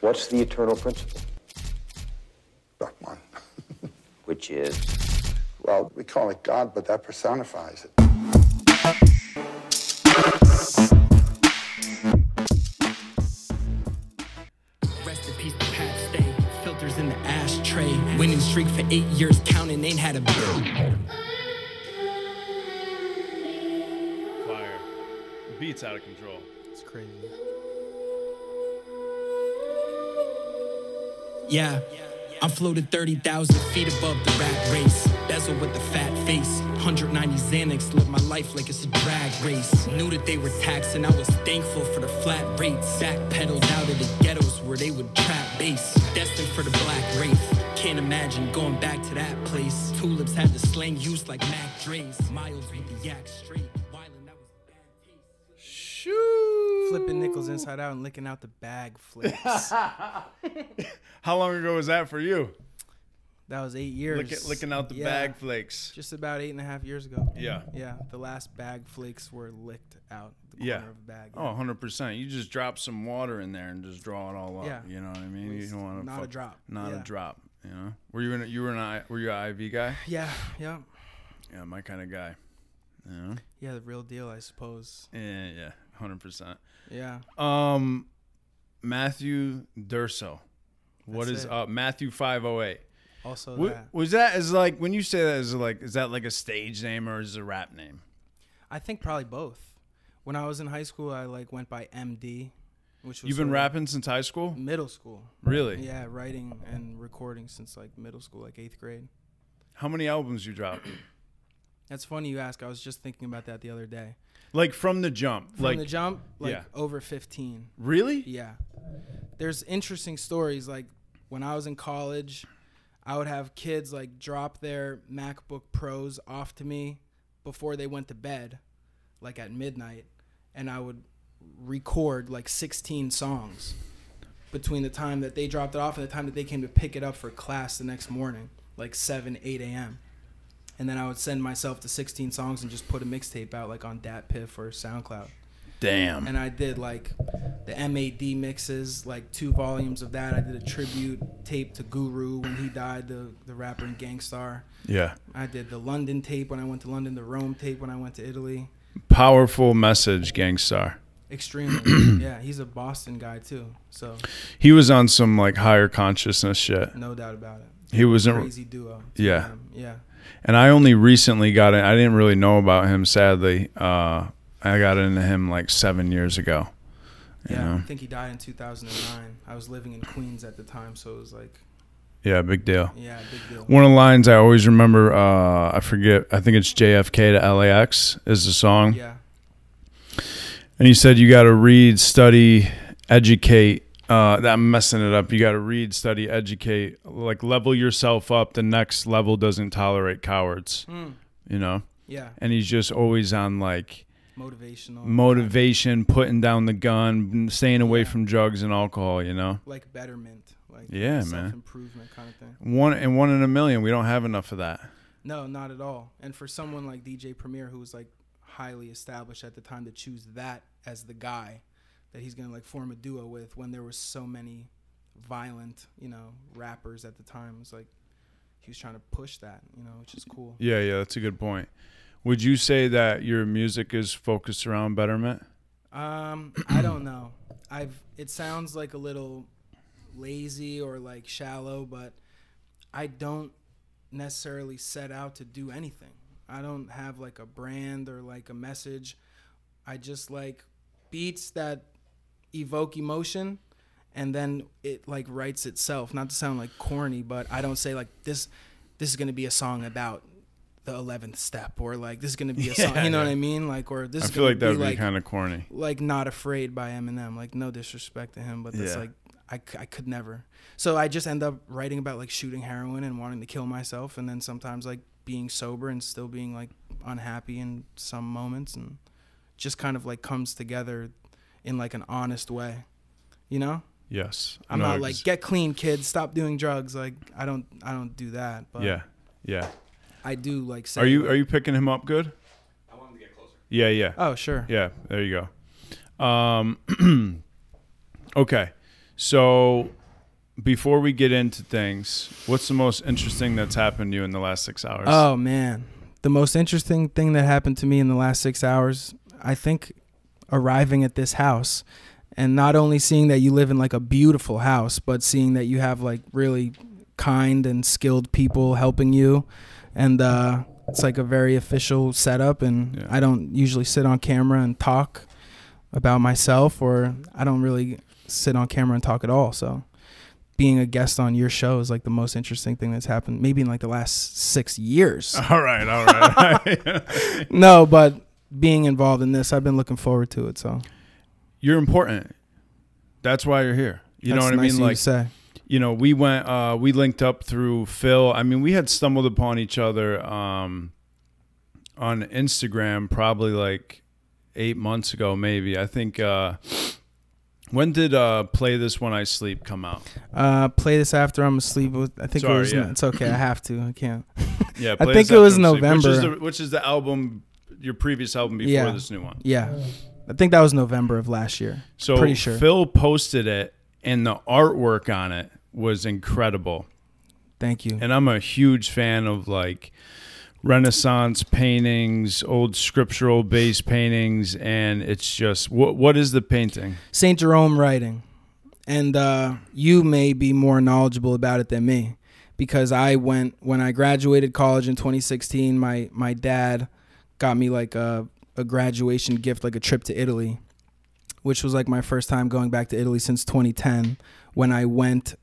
What's the eternal principle? But one. Which is? Well, we call it God, but that personifies it. Rest in peace to Pat Stay. Filters in the ashtray. Winning streak for 8 years counting, ain't had a bill. Fire. The beat's out of control. It's crazy. Yeah, I'm floated 30,000 feet above the rat race. Bezel with the fat face. 190 Xanax, live my life like it's a drag race. Knew that they were taxing, I was thankful for the flat rates. Sack pedaled out of the ghettos where they would trap bass. Destined for the black wraith. Can't imagine going back to that place. Tulips had the slang used like Mac Dre's. Miles with the yak straight. Wildin', that was bad taste. Shoo! Flipping nickels inside out and licking out the bag flips. How long ago was that for you? That was 8 years. Licking out the bag flakes. Just about 8.5 years ago. Yeah. Yeah, the last bag flakes were licked out the corner of the bag. Oh, 100%. You just drop some water in there and just draw it all up. Yeah. You know what I mean? You don't want to not a drop. Not Yeah. a drop. You know? Were you an IV guy? Yeah, yeah. Yeah, my kind of guy. You know? Yeah, the real deal, I suppose. Yeah, 100%. Yeah. Matthew Durso. What That's is it. up? Matthew 508. Also that. Was that as like when you say that is that like a stage name or is it a rap name? I think probably both. When I was in high school, I like went by MD, which was You've been sort of rapping since high school? middle school. Really? Yeah, writing and recording since like middle school, like 8th grade. How many albums you dropped? That's funny you ask. I was just thinking about that the other day. Like from the jump. From the jump, like yeah. over 15. Really? Yeah. There's interesting stories. Like when I was in college, I would have kids like drop their MacBook Pros off to me before they went to bed, like at midnight, and I would record like 16 songs between the time that they dropped it off and the time that they came to pick it up for class the next morning, like 7, 8 a.m. And then I would send myself to 16 songs and just put a mixtape out like on DatPiff or SoundCloud. Damn. And I did like the MAD mixes, like 2 volumes of that. I did a tribute tape to Guru when he died, the rapper and Gangstar. Yeah. I did the London tape when I went to London, the Rome tape when I went to Italy. Powerful message, Gangstar. Extremely. Yeah, he's a Boston guy too. So He was on some like higher consciousness shit. no doubt about it. He was Crazy duo. Yeah. Yeah. And I only recently got it. I didn't really know about him, sadly. I got into him like 7 years ago. You Yeah, know? I think he died in 2009. I was living in Queens at the time, so it was like, Yeah, big deal. yeah, big deal. One of the lines I always remember, I forget, I think it's JFK to LAX is the song. Yeah. And he said, you got to read, study, educate. I'm messing it up. You got to read, study, educate, like level yourself up. The next level doesn't tolerate cowards, you know? Yeah. And he's just always on like Motivational. motivation, putting down the gun, staying away from drugs and alcohol, you know? Like betterment. Like Yeah, man. self-improvement kind of thing. One in a million. We don't have enough of that. No, not at all. And for someone like DJ Premier, who was like highly established at the time, to choose that as the guy that he's going to like form a duo with when there were so many violent, you know, rappers at the time, it's like he was trying to push that, you know, which is cool. Yeah, that's a good point. Would you say that your music is focused around betterment? I don't know. It sounds like a little lazy or like shallow, but I don't necessarily set out to do anything. I don't have like a brand or like a message. I just like beats that evoke emotion, and then it like writes itself. Not to sound like corny, but I don't say like this is going to be a song about the 11th step, or like this is going to be a song, you know what I mean? Like, or this I is feel gonna like that would be like, kind of corny. like Not Afraid by Eminem. Like, no disrespect to him, but that's Yeah. like I could never. So I just end up writing about like shooting heroin and wanting to kill myself, and then sometimes like being sober and still being like unhappy in some moments, and just kind of like comes together in like an honest way, you know? Yes. I'm No, not like, get clean, kids, stop doing drugs. Like I don't do that. But yeah. I do like say, Are you picking him up good? I want him to get closer. Yeah. oh sure. Yeah, there you go. Okay. So before we get into things, what's the most interesting that's happened to you in the last 6 hours? Oh, man. The most interesting thing that happened to me in the last 6 hours, I think arriving at this house and not only seeing that you live in like a beautiful house, but seeing that you have like really kind and skilled people helping you. And it's like a very official setup. And I don't usually sit on camera and talk about myself, or I don't really sit on camera and talk at all. So being a guest on your show is like the most interesting thing that's happened maybe in like the last 6 years. All right. No, but being involved in this, I've been looking forward to it. So you're important. That's why you're here. You know what I mean? Like, say. You know, we linked up through Phil. I mean, we had stumbled upon each other on Instagram probably like 8 months ago, maybe. I think, when did Play This When I Sleep come out? Play This After I'm Asleep. I think Sorry, it was, yeah. It's okay. I have to. I can't. Yeah, I Play think This it was After I'm Asleep, November. which is the album, your previous album before this new one. Yeah. I think that was November of last year. So pretty sure. Phil posted it, and the artwork on it was incredible. Thank you. And I'm a huge fan of like Renaissance paintings, old scriptural based paintings, and it's just what is the painting? St. Jerome writing. And you may be more knowledgeable about it than me, because when I graduated college in 2016, my dad got me like a graduation gift, like a trip to Italy, which was like my first time going back to Italy since 2010. When I went,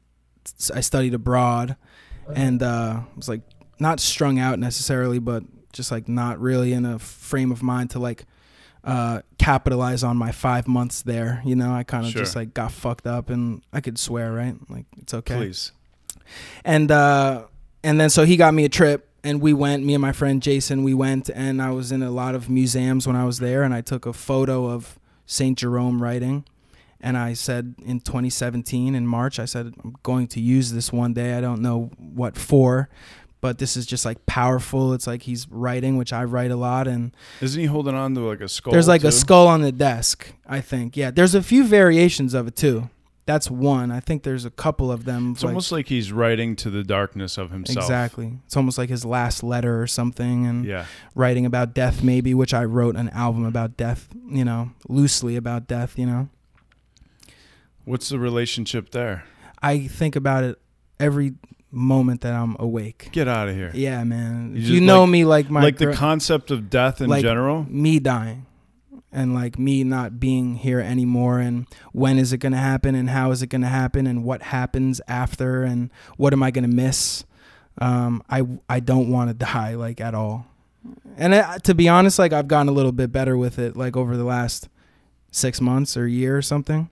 I studied abroad, and was like not strung out necessarily, but just like not really in a frame of mind to like capitalize on my 5 months there. You know, I kind of just like got fucked up, and I could swear, right? Like, it's okay. Please. And then so he got me a trip, and we went, me and my friend Jason, we went, and I was in a lot of museums when I was there, and I took a photo of St. Jerome writing. And I said in 2017, in March, I said, I'm going to use this one day. I don't know what for, but this is just like powerful. It's like he's writing, which I write a lot. And isn't he holding on to like a skull? There's like too? a skull on the desk, I think. Yeah, there's a few variations of it too. That's one. I think there's a couple of them. It's almost like he's writing to the darkness of himself. Exactly. It's almost like his last letter or something, and yeah, writing about death maybe, which I wrote an album about death, you know, loosely about death, you know. What's the relationship there? I think about it every moment that I'm awake. Get out of here. Yeah, man. You You just know like- me like my... Like the concept of death in like general? me dying. And like me not being here anymore, and when is it going to happen, and how is it going to happen, and what happens after, and what am I going to miss? I don't want to die, like, at all. And to be honest, like, I've gotten a little bit better with it, like over the last 6 months or a year or something.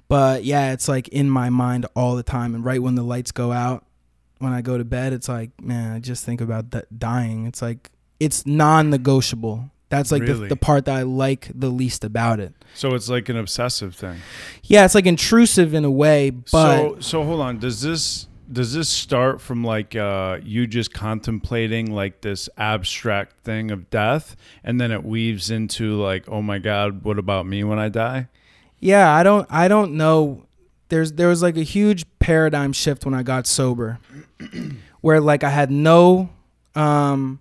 But yeah, it's like in my mind all the time. And right when the lights go out, when I go to bed, it's like, man, I just think about dying. It's like, it's non-negotiable. That's like Really? the part that I like the least about it. So it's like an obsessive thing. Yeah, it's like intrusive in a way, but So hold on. Does this start from like you just contemplating like this abstract thing of death, and then it weaves into like, oh my God, what about me when I die? yeah, I don't know. There was like a huge paradigm shift when I got sober, where like I had no I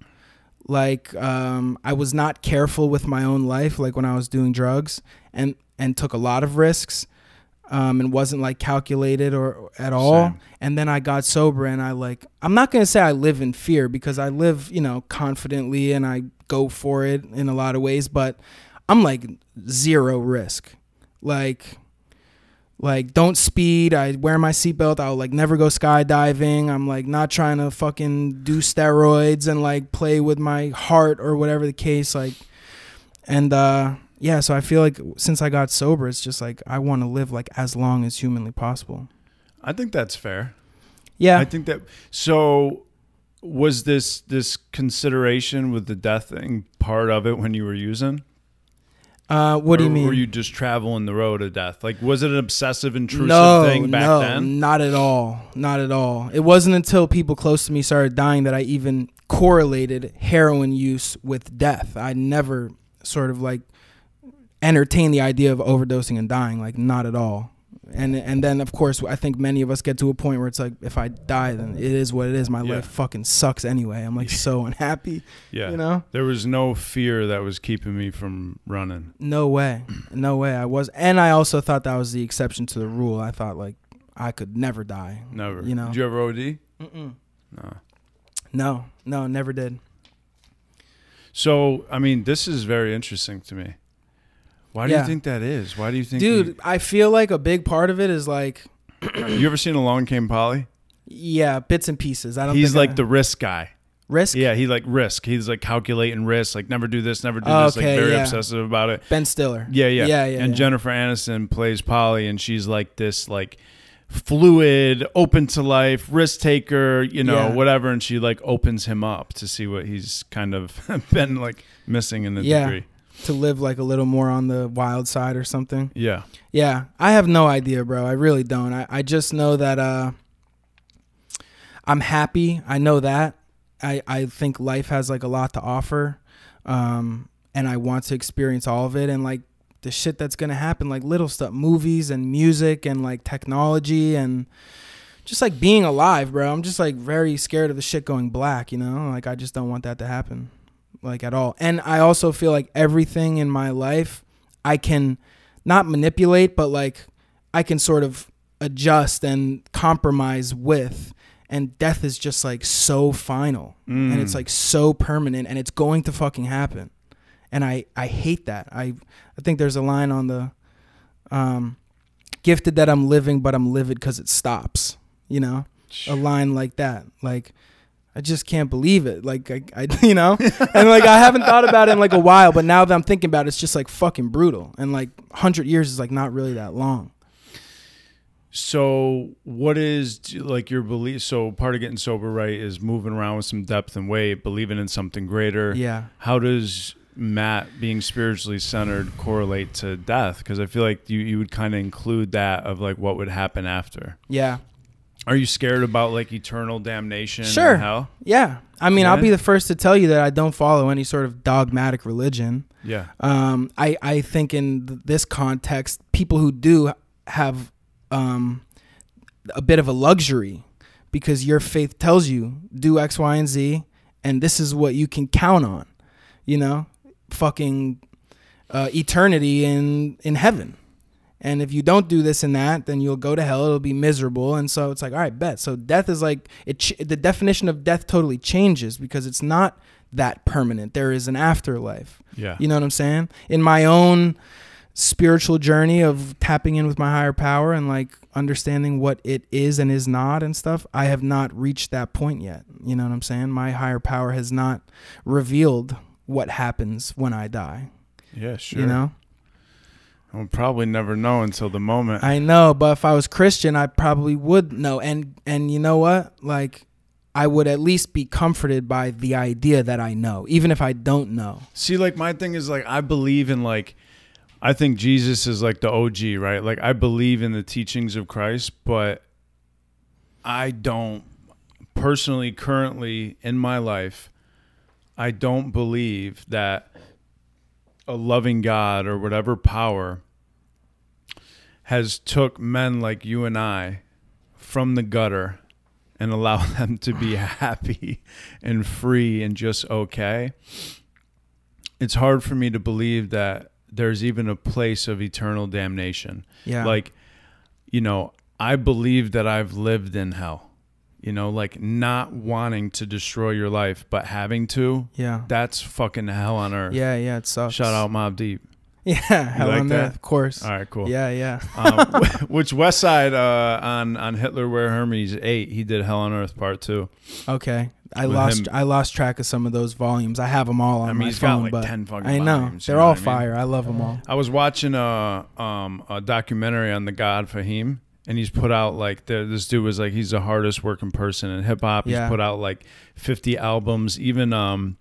was not careful with my own life, like when I was doing drugs, and took a lot of risks, and wasn't like calculated or at all. Same. And then I got sober, and I'm not going to say I live in fear, because I live, you know, confidently, and I go for it in a lot of ways, but I'm like zero risk. Like don't speed. I wear my seatbelt. I'll like never go skydiving. I'm like not trying to fucking do steroids and like play with my heart or whatever the case. Like, and yeah, so I feel like since I got sober, it's just like I want to live like as long as humanly possible. I think that's fair. Yeah, I think that. So was this consideration with the death thing part of it when you were using? What do you mean? Were you just traveling the road of death? Like, was it an obsessive, intrusive thing back then? Not at all. Not at all. It wasn't until people close to me started dying that I even correlated heroin use with death. I never sort of like entertained the idea of overdosing and dying. Like, not at all. And then of course I think many of us get to a point where it's like, if I die, then it is what it is. My life fucking sucks anyway. I'm like so unhappy. Yeah. You know? There was no fear that was keeping me from running. No way. No way. And I also thought that was the exception to the rule. I thought like I could never die. Never. You know? Did you ever OD? No. No, never did. So, I mean, this is very interesting to me. Why do you think that is? Why do you think... Dude, I feel like a big part of it is like... You ever seen Along Came Polly? Yeah, bits and pieces. He's like the risk guy. Risk? Yeah, he like risk. He's like calculating risk, like never do this, never do this, like very obsessive about it. Ben Stiller. Yeah. And Jennifer Aniston plays Polly, and she's like this like fluid, open to life, risk taker, you know, whatever, and she like opens him up to see what he's kind of been like missing in the degree. To live like a little more on the wild side or something. Yeah. Yeah. I have no idea, bro. I really don't. I just know that I'm happy. I know that. I think life has like a lot to offer. And I want to experience all of it. And like the shit that's going to happen, like little stuff, movies and music and like technology and just like being alive, bro. I'm just like very scared of the shit going black, you know? Like I just don't want that to happen. Like at all. And I also feel like everything in my life I can not manipulate, but like I can sort of adjust and compromise with. And death is just like so final and it's like so permanent and it's going to fucking happen. And I hate that. I think there's a line on the gifted that I'm living, but I'm livid because it stops, you know, a line like that. Like, I just can't believe it. Like, I you know, and like, I haven't thought about it in like a while, but now that I'm thinking about it, it's just like fucking brutal. And like 100 years is like not really that long. So what is like your belief? So part of getting sober, right, is moving around with some depth and weight, believing in something greater. Yeah. How does Matt being spiritually centered correlate to death? Because I feel like you would kind of include that of like what would happen after. Yeah. Are you scared about like eternal damnation? Sure. And hell? Yeah. I mean, I'll be the first to tell you that I don't follow any sort of dogmatic religion. Yeah. I think in this context, people who do have a bit of a luxury because your faith tells you do X, Y, and Z, and this is what you can count on, you know, fucking eternity in heaven. And if you don't do this and that, then you'll go to hell. It'll be miserable. And so it's like, all right, bet. So death is like, the definition of death totally changes because it's not that permanent. There is an afterlife. Yeah. You know what I'm saying? In my own spiritual journey of tapping in with my higher power and like understanding what it is and is not and stuff, I have not reached that point yet. You know what I'm saying? My higher power has not revealed what happens when I die. Yeah, sure. You know? I'll probably never know until the moment. I know, but if I was Christian, I probably would know. And you know what? Like, I would at least be comforted by the idea that I know, even if I don't know. See, like my thing is like I believe in like, I think Jesus is like the OG, right? Like I believe in the teachings of Christ, but I don't personally, currently in my life, I don't believe that a loving God or whatever power has took men like you and I from the gutter and allow them to be happy and free and just okay. It's hard for me to believe that there's even a place of eternal damnation. Yeah. Like, you know, I believe that I've lived in hell. You know, like not wanting to destroy your life, but having to. Yeah. That's fucking hell on earth. Yeah, yeah, it sucks. Shout out Mobb Deep. Yeah, hell like on that? earth, of course. All right, cool. Yeah, yeah. Which West Side on Hitler Where Hermes 8, he did Hell on Earth Part 2. Okay. I lost track of some of those volumes. I have them all on my he's phone, got like but 10 fucking I know. volumes, They're all fire. I love them all. I was watching a documentary on the God Fahim. And he's put out like this dude was like he's the hardest working person in hip hop. He's put out like 50 albums, even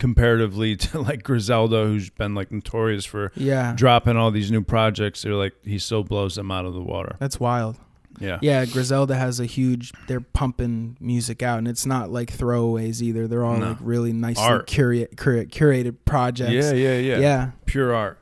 comparatively to like Griselda, who's been like notorious for dropping all these new projects. They're like he still blows them out of the water. That's wild. Yeah. Yeah, Griselda has they're pumping music out, and it's not like throwaways either. They're all like really nicely curated projects. Yeah. Yeah. Pure art.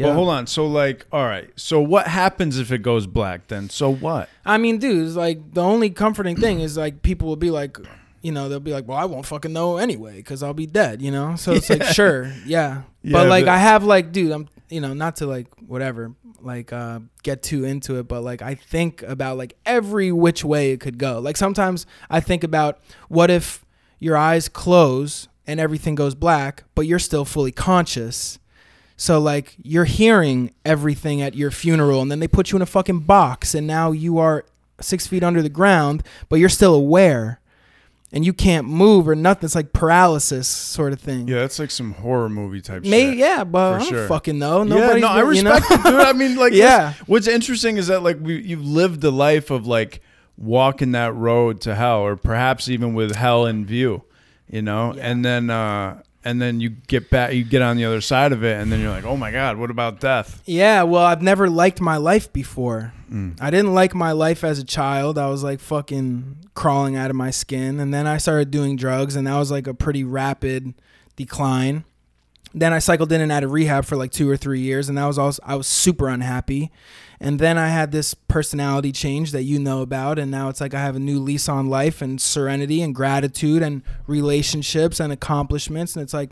But hold on. So like, all right. So what happens if it goes black then? So what? I mean, dude, it's like the only comforting thing is like people will be like, you know, they'll be like, well, I won't fucking know anyway because I'll be dead, you know? So it's like, sure, yeah. But like I have like, dude, I'm, you know, not to like whatever, like get too into it, but like I think about like every which way it could go. Like sometimes I think about what if your eyes close and everything goes black, but you're still fully conscious. So like you're hearing everything at your funeral and then they put you in a fucking box and now you are 6 feet under the ground, but you're still aware and you can't move or nothing. It's like paralysis sort of thing. Yeah, that's like some horror movie type shit. Yeah, but I don't fucking know. Nobody's I respect it, dude. I mean, like, yeah. What's interesting is that like you've lived the life of like walking that road to hell, or perhaps even with hell in view, you know, and then you get back, you get on the other side of it, and then you're like, oh my God, what about death? Yeah, well, I've never liked my life before. I didn't like my life as a child. I was like fucking crawling out of my skin. And then I started doing drugs, and that was like a pretty rapid decline. Then I cycled in and out of rehab for like 2 or 3 years, and that was also, I was super unhappy. And then I had this personality change that you know about, and now it's like I have a new lease on life and serenity and gratitude and relationships and accomplishments. And it's like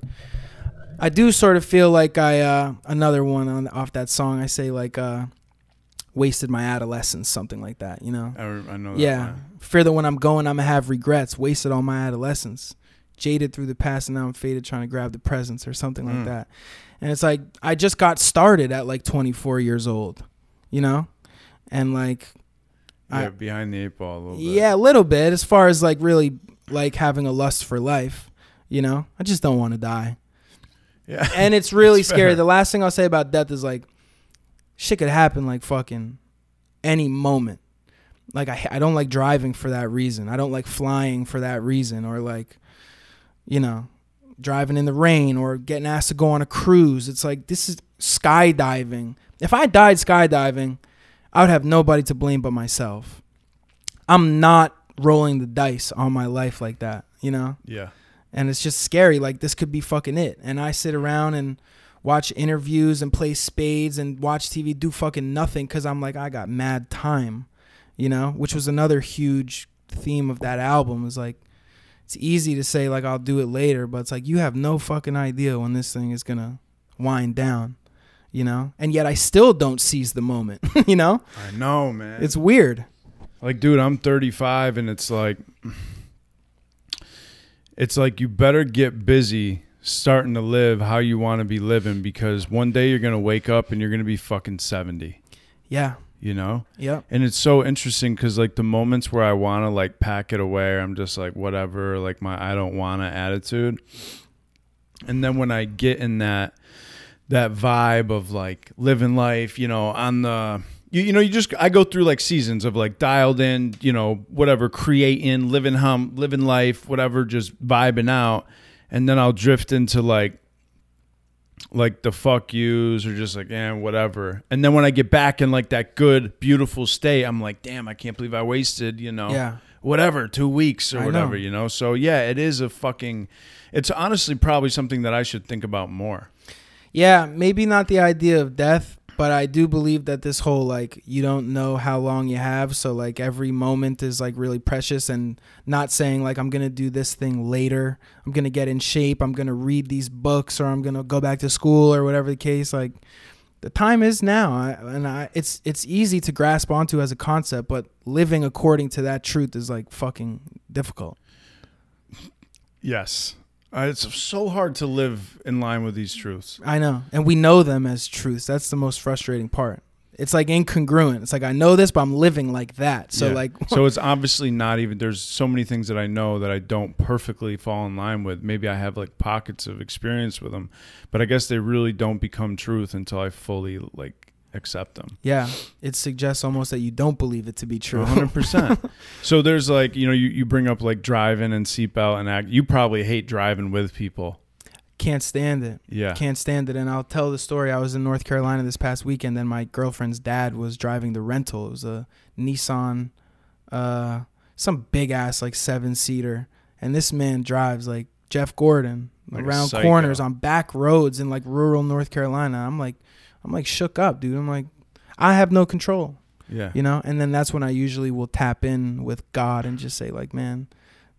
I do sort of feel like I another one off that song, I say like wasted my adolescence, something like that, you know? I know that. Yeah. Fear that when I'm going, I'm going to have regrets, wasted all my adolescence. Jaded through the past and now I'm faded trying to grab the presents or something like that. And it's like I just got started at like 24 years old, you know? And like behind the 8 ball a little bit. Yeah, a little bit as far as like really like having a lust for life, you know? I just don't want to die. Yeah. And it's really scary. The last thing I'll say about death is like shit could happen like fucking any moment. Like I don't like driving for that reason. I don't like flying for that reason, or like, you know, driving in the rain or getting asked to go on a cruise. It's like, this is skydiving. If I died skydiving, I would have nobody to blame but myself. I'm not rolling the dice on my life like that, you know? Yeah. And it's just scary. Like, this could be fucking it. And I sit around and watch interviews and play spades and watch TV, do fucking nothing because I'm like, I got mad time, you know? Which was another huge theme of that album, was like, it's easy to say like I'll do it later, but it's like you have no fucking idea when this thing is gonna wind down, you know? And yet I still don't seize the moment, you know? I know, man. It's weird. Like, dude, I'm 35 and it's like you better get busy starting to live how you want to be living, because one day you're gonna wake up and you're gonna be fucking 70. Yeah. You know? Yeah. And it's so interesting because like the moments where I want to like pack it away, I'm just like, whatever, like my I don't want to attitude. And then when I get in that vibe of like living life, you know, on the, you know, I go through like seasons of like dialed in, you know, whatever, creating, living life, whatever, just vibing out. And then I'll drift into like the fuck yous, or just like, whatever. And then when I get back in like that good, beautiful state, I'm like, damn, I can't believe I wasted, you know, whatever, 2 weeks or whatever, you know? So yeah, it is it's honestly probably something that I should think about more. Yeah. Maybe not the idea of death, but I do believe that this whole, like, you don't know how long you have. So like every moment is like really precious, and not saying like, I'm going to do this thing later. I'm going to get in shape. I'm going to read these books, or I'm going to go back to school, or whatever the case. Like, the time is now. It's easy to grasp onto as a concept, but living according to that truth is like fucking difficult. Yes. It's so hard to live in line with these truths. I know. And we know them as truths. That's the most frustrating part. It's like incongruent. It's like, I know this, but I'm living like that. So like, so it's obviously not even, there's so many things that I know that I don't perfectly fall in line with. Maybe I have like pockets of experience with them, but I guess they really don't become truth until I fully like accept them. Yeah. It suggests almost that you don't believe it to be true. 100%. So there's like, you know, you bring up like driving and seatbelt and act. You probably hate driving with people. Can't stand it. Yeah. Can't stand it. And I'll tell the story. I was in North Carolina this past weekend, and my girlfriend's dad was driving the rental. It was a Nissan, some big ass like 7-seater. And this man drives like Jeff Gordon, like around corners on back roads in like rural North Carolina. I'm I'm like shook up, dude. I'm like, I have no control. Yeah. You know? And then that's when I usually will tap in with God and just say like, man,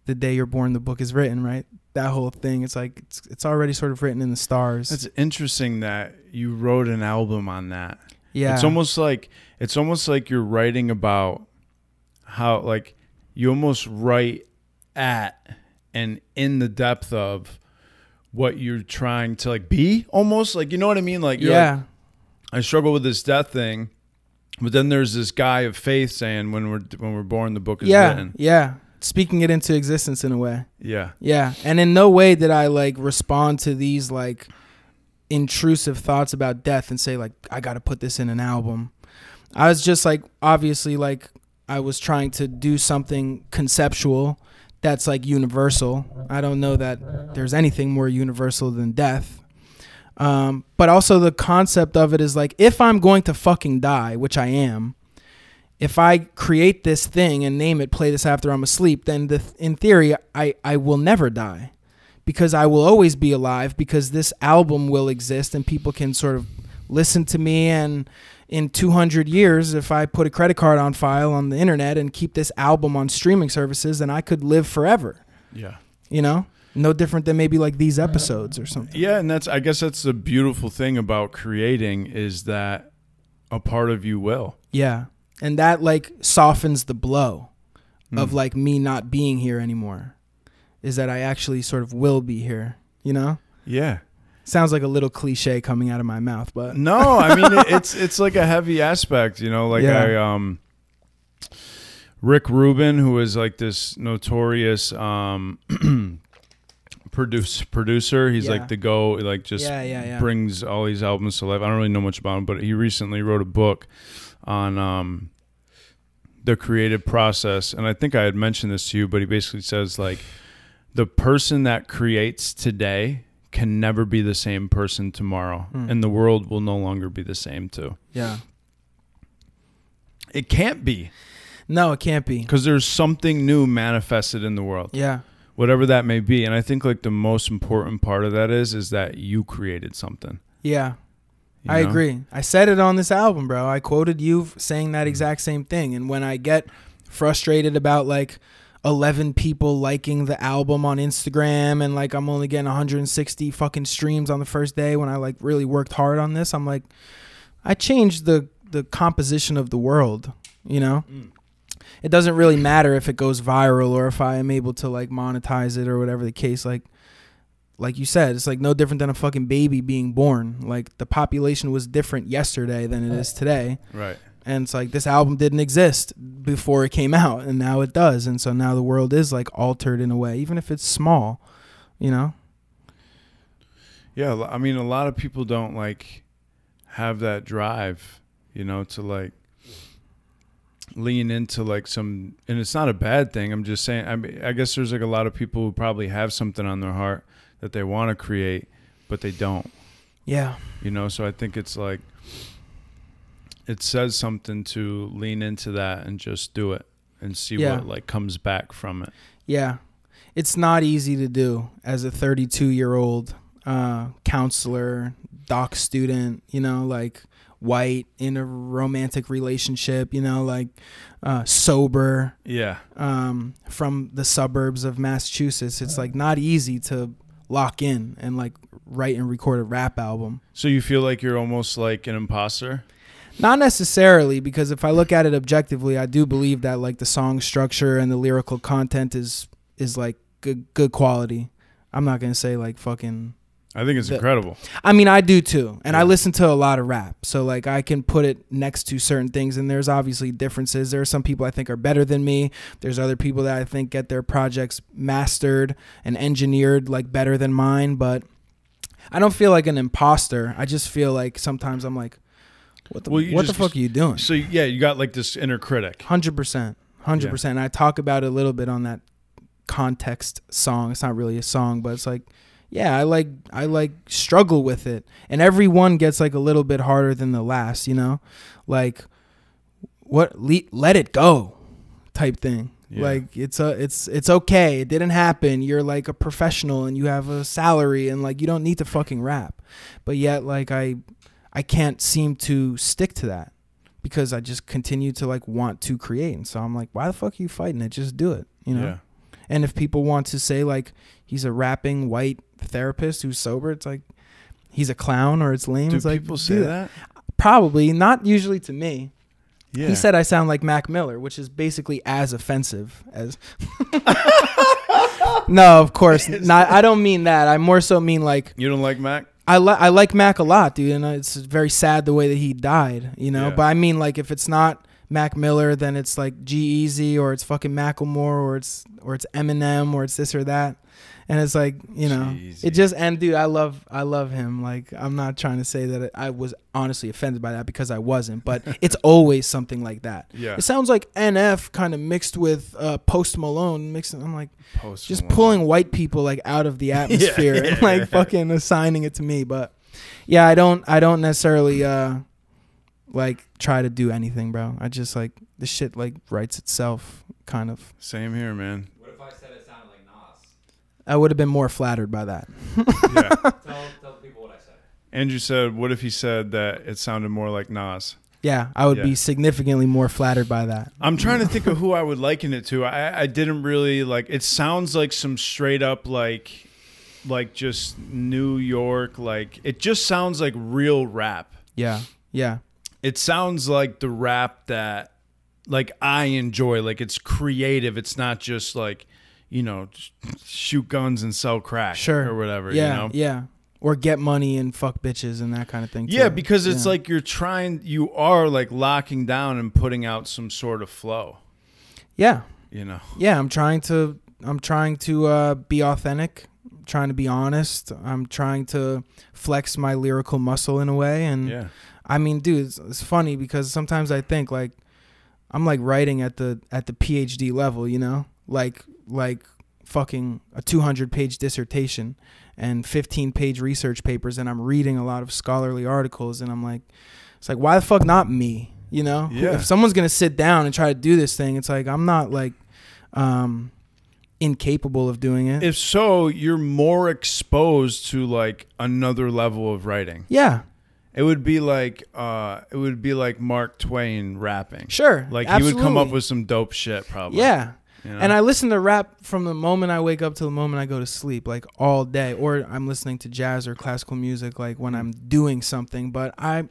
the day you're born, the book is written, right? That whole thing. It's like, it's already sort of written in the stars. It's interesting that you wrote an album on that. Yeah. It's almost like you're writing about how, like, you almost write at and in the depth of what you're trying to like be, almost like, you know what I mean? Like, you're like, I struggle with this death thing, but then there's this guy of faith saying when we're born, the book is written. Yeah. Speaking it into existence in a way. Yeah. Yeah. And in no way did I like respond to these like intrusive thoughts about death and say like, I got to put this in an album. I was just like, obviously, like I was trying to do something conceptual that's like universal. I don't know that there's anything more universal than death. But also the concept of it is like, if I'm going to fucking die, which I am, if I create this thing and name it, play this after I'm asleep, then in theory, I will never die because I will always be alive because this album will exist and people can sort of listen to me. And in 200 years, if I put a credit card on file on the internet and keep this album on streaming services, then I could live forever. Yeah. You know? No different than maybe like these episodes or something. Yeah, and I guess that's the beautiful thing about creating is that a part of you will. Yeah. And that like softens the blow of like me not being here anymore. Is that I actually sort of will be here, you know? Yeah. Sounds like a little cliche coming out of my mouth, but no, I mean it's like a heavy aspect, you know, like Rick Rubin, who is like this notorious producer. He's like the brings all these albums to life. I don't really know much about him, but he recently wrote a book on the creative process. And I think I had mentioned this to you, but he basically says like the person that creates today can never be the same person tomorrow. And the world will no longer be the same too. Yeah. It can't be. No, it can't be. Because there's something new manifested in the world. Yeah. Whatever that may be. And I think like the most important part of that is that you created something. Yeah. You I know? agree. I said it on this album, bro. I quoted you saying that exact same thing. And when I get frustrated about like 11 people liking the album on Instagram and like I'm only getting 160 fucking streams on the first day when I like really worked hard on this, I'm like, I changed the composition of the world, you know? It doesn't really matter if it goes viral or if I am able to like monetize it or whatever the case. Like you said, it's like no different than a fucking baby being born. Like the population was different yesterday than it is today. Right. And it's like this album didn't exist before it came out and now it does. And so now the world is like altered in a way, even if it's small, you know? Yeah. I mean, a lot of people don't like have that drive, you know, to like lean into like some, and it's not a bad thing. I'm just saying, I mean, I guess there's like a lot of people who probably have something on their heart that they want to create, but they don't. Yeah. You know, so I think it's like, it says something to lean into that and just do it and see what like comes back from it. Yeah. It's not easy to do as a 32-year-old counselor, doc student, you know, like white in a romantic relationship, you know, like sober. Yeah. From the suburbs of Massachusetts. It's like not easy to lock in and like write and record a rap album. So you feel like you're almost like an imposter? Not necessarily, because if I look at it objectively, I do believe that like the song structure and the lyrical content is like good quality. I'm not going to say like fucking... I think it's incredible. I mean, I do too. And I listen to a lot of rap. So like I can put it next to certain things and there's obviously differences. There are some people I think are better than me. There's other people that I think get their projects mastered and engineered like better than mine. But I don't feel like an imposter. I just feel like sometimes I'm like, what the fuck are you doing? So yeah, you got like this inner critic. 100%. 100%. I talk about it a little bit on that Context song. It's not really a song, but it's like, yeah, I like struggle with it, and every one gets like a little bit harder than the last, you know, like let it go type thing. Yeah. Like it's okay. It didn't happen. You're like a professional and you have a salary and like you don't need to fucking rap. But yet like I I can't seem to stick to that because I just continue to like want to create. And so I'm like, why the fuck are you fighting it? Just do it, you know? Yeah. And if people want to say like he's a rapping white therapist who's sober, it's like he's a clown or it's lame. Do it's like, people say that? Probably, not usually to me. Yeah. He said I sound like Mac Miller, which is basically as offensive as. No, of course not. I don't mean that. I more so mean like. You don't like Mac? I like Mac a lot, dude, and it's very sad the way that he died, you know. Yeah. But I mean, like, if it's not Mac Miller, then it's like G-Eazy or it's fucking Macklemore or it's Eminem or it's this or that, and it's like, you know, G-Eazy. it just, and dude, I love him. Like, I'm not trying to say that I was honestly offended by that because I wasn't, but it's always something like that. Yeah. It sounds like NF kind of mixed with Post Malone mixing. I'm like, just Malone. pulling white people like out of the atmosphere and like fucking assigning it to me. But yeah, I don't necessarily like try to do anything, bro. I just like the shit like writes itself, kind of. Same here, man. What if I said it sounded like Nas? I would have been more flattered by that. Yeah. Tell people what I said. Andrew said, what if he said that it sounded more like Nas? Yeah, I would Yeah. be significantly more flattered by that. I'm trying to think of who I would liken it to. I didn't really like. It sounds like some straight up like just New York. Like it just sounds like real rap. Yeah, yeah, It sounds like the rap that like I enjoy. Like it's creative. It's not just like, you know, shoot guns and sell crack sure, or whatever. Yeah, you know? yeah, or get money and fuck bitches and that kind of thing. Yeah, too. because it's Yeah. like you are like locking down and putting out some sort of flow. Yeah, You know. yeah. I'm trying to be authentic. I'm trying to be honest. I'm trying to flex my lyrical muscle in a way. And Yeah. I mean, dude, it's funny because sometimes I think like I'm like writing at the PhD level, you know, like fucking a 200-page dissertation and 15-page research papers, and I'm reading a lot of scholarly articles, and I'm like, it's like, why the fuck not me? You know, Yeah. if someone's gonna sit down and try to do this thing, it's like I'm not like incapable of doing it. If so, you're more exposed to like another level of writing. Yeah, It would be like Mark Twain rapping. sure. Like he would come up absolutely. with some dope shit probably. Yeah. You know? And I listen to rap from the moment I wake up till the moment I go to sleep, like all day. Or I'm listening to jazz or classical music, like when I'm doing something. But I'm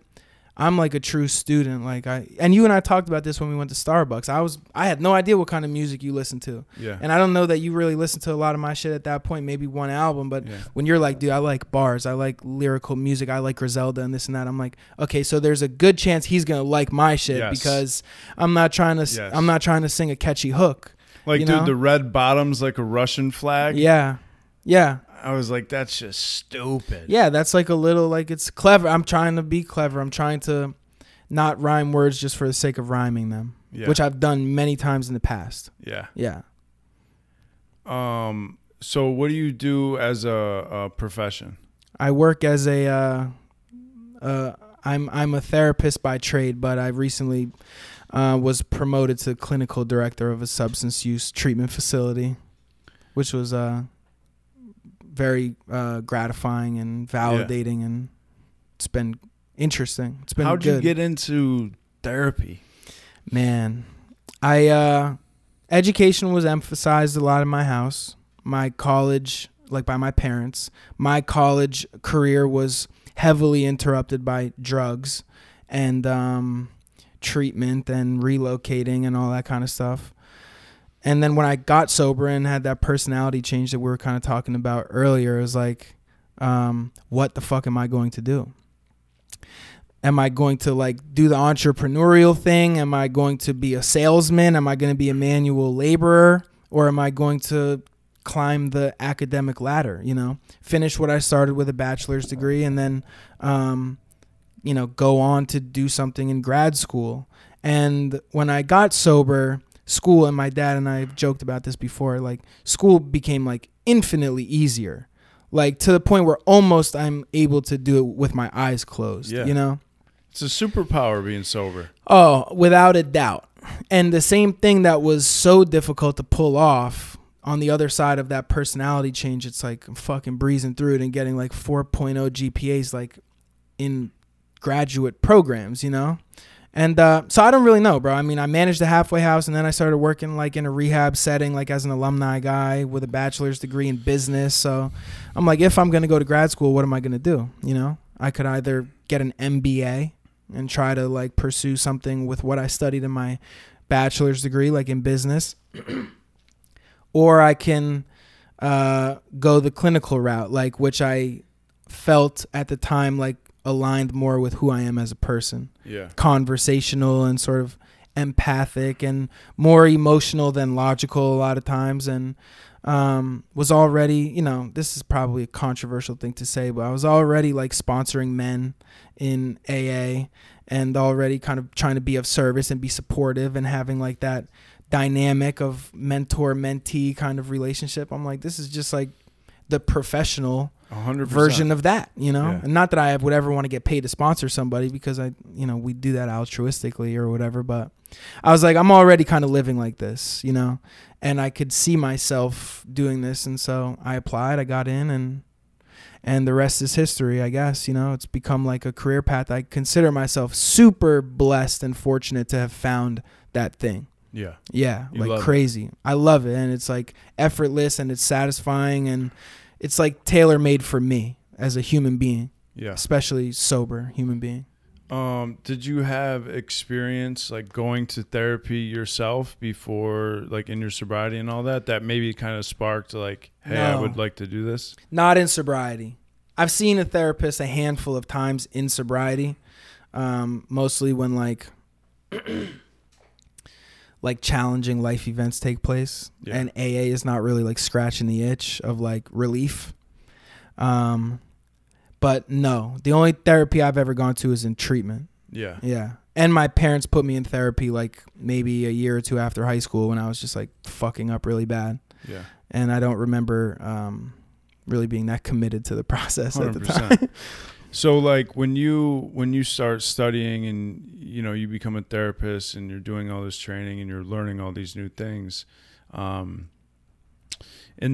like a true student. Like and you and I talked about this when we went to Starbucks. I had no idea what kind of music you listen to. Yeah. And I don't know that you really listened to a lot of my shit at that point, maybe one album. But Yeah. when you're like, dude, I like bars, I like lyrical music, I like Griselda and this and that. I'm like, okay, so there's a good chance he's gonna like my shit Yes. because I'm not trying to Yes. I'm not trying to sing a catchy hook. Like, you dude, know? the red bottom's like a Russian flag. Yeah. Yeah. I was like, that's just stupid. Yeah, that's like a little like it's clever. I'm trying to be clever. I'm trying to not rhyme words just for the sake of rhyming them, Yeah. which I've done many times in the past. Yeah. Yeah. So what do you do as a profession? I work as a I'm a therapist by trade, but I recently was promoted to clinical director of a substance use treatment facility, which was very gratifying and validating, and it's been interesting. It's been How'd good. you get into therapy? Man, education was emphasized a lot in my house. My college, like by my parents, my college career was heavily interrupted by drugs and treatment and relocating and all that kind of stuff. And then when I got sober and had that personality change that we were kind of talking about earlier, it was like, what the fuck am I going to do? Am I going to like do the entrepreneurial thing? Am I going to be a salesman? Am I going to be a manual laborer? Or am I going to climb the academic ladder, you know, finish what I started with a bachelor's degree and then, you know, go on to do something in grad school. And when I got sober, school, and my dad and I have joked about this before, like school became like infinitely easier, like to the point where almost I'm able to do it with my eyes closed, Yeah. you know? It's a superpower being sober. Oh, without a doubt. And the same thing that was so difficult to pull off on the other side of that personality change, it's like I'm fucking breezing through it and getting like 4.0 GPAs like in graduate programs, you know? And so I don't really know, bro. I mean, I managed a halfway house, and then I started working like in a rehab setting, like as an alumni guy with a bachelor's degree in business. So I'm like, if I'm going to go to grad school, what am I going to do? You know, I could either get an MBA and try to like pursue something with what I studied in my bachelor's degree, like in business, or I can go the clinical route, like which I felt at the time like aligned more with who I am as a person. Yeah. Conversational and sort of empathic and more emotional than logical a lot of times, and was already, you know, this is probably a controversial thing to say, but I was already like sponsoring men in AA and already kind of trying to be of service and be supportive and having like that dynamic of mentor-mentee kind of relationship. I'm like, this is just like the professional 100%. version of that, you know? Yeah. And not that I would ever want to get paid to sponsor somebody, because we do that altruistically or whatever, but I was like, I'm already kind of living like this, you know? And I could see myself doing this, and so I applied, I got in, and the rest is history, I guess. You know, it's become like a career path. I consider myself super blessed and fortunate to have found that thing. Yeah. Yeah, You like love crazy. I love it, and it's like effortless, and it's satisfying, and it's like tailor-made for me as a human being, Yeah. especially sober human being. Did you have experience like going to therapy yourself before, like in your sobriety and all that, that maybe kind of sparked like, hey, I No. would like to do this? Not in sobriety. I've seen a therapist a handful of times in sobriety, mostly when like like challenging life events take place, Yeah. and AA is not really like scratching the itch of like relief. But no, the only therapy I've ever gone to is in treatment. Yeah. Yeah. And my parents put me in therapy like maybe a year or two after high school when I was just like fucking up really bad. Yeah. And I don't remember really being that committed to the process 100%. at the time. So like when you start studying and, you know, you become a therapist and you're doing all this training and you're learning all these new things, in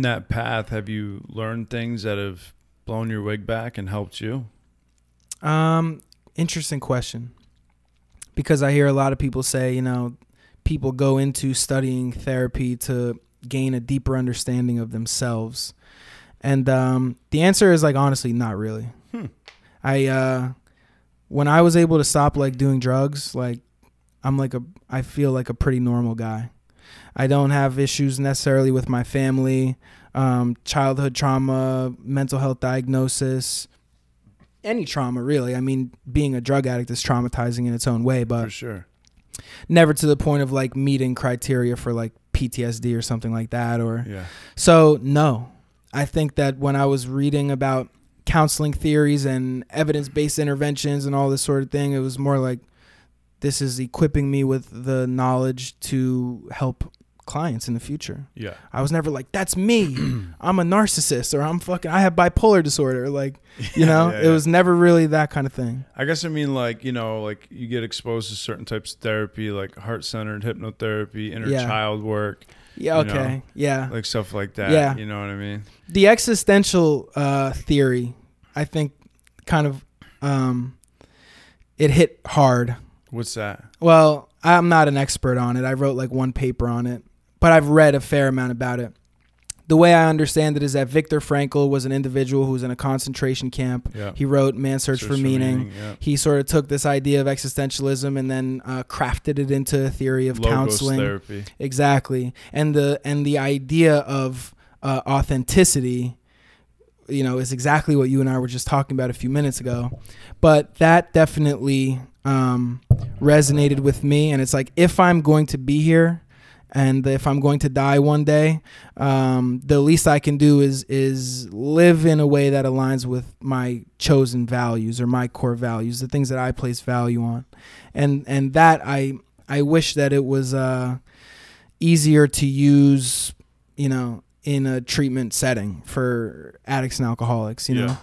that path, have you learned things that have blown your wig back and helped you? Interesting question. Because I hear a lot of people say, you know, people go into studying therapy to gain a deeper understanding of themselves. And the answer is like, honestly, not really. When I was able to stop like doing drugs, like I feel like a pretty normal guy. I don't have issues necessarily with my family, childhood trauma, mental health diagnosis, any trauma really. I mean, being a drug addict is traumatizing in its own way, but For sure. never to the point of like meeting criteria for like PTSD or something like that. Or Yeah. so no, I think that when I was reading about counseling theories and evidence-based interventions and all this sort of thing, it was more like, this is equipping me with the knowledge to help clients in the future. Yeah. I was never like, that's me. I'm a narcissist, or I have bipolar disorder. Like, you know, Yeah, it yeah. was never really that kind of thing. I guess I mean, like, you know, like you get exposed to certain types of therapy, like heart-centered hypnotherapy, inner Yeah. child work. Yeah. You know, Okay. Yeah. like stuff like that. Yeah. You know what I mean? The existential theory, I think, kind of it hit hard. What's that? Well, I'm not an expert on it. I wrote like one paper on it, but I've read a fair amount about it. The way I understand it is that Viktor Frankl was an individual who was in a concentration camp. Yeah. He wrote Man's Search for Meaning. Yeah. He sort of took this idea of existentialism and then crafted it into a theory of Logos counseling. therapy. Exactly. And the idea of authenticity, you know, is exactly what you and I were just talking about a few minutes ago. But that definitely resonated with me. And it's like, if I'm going to be here and if I'm going to die one day, the least I can do is live in a way that aligns with my chosen values or my core values, the things that I place value on. And that I wish that it was easier to use, you know, in a treatment setting for addicts and alcoholics, you know. Yeah.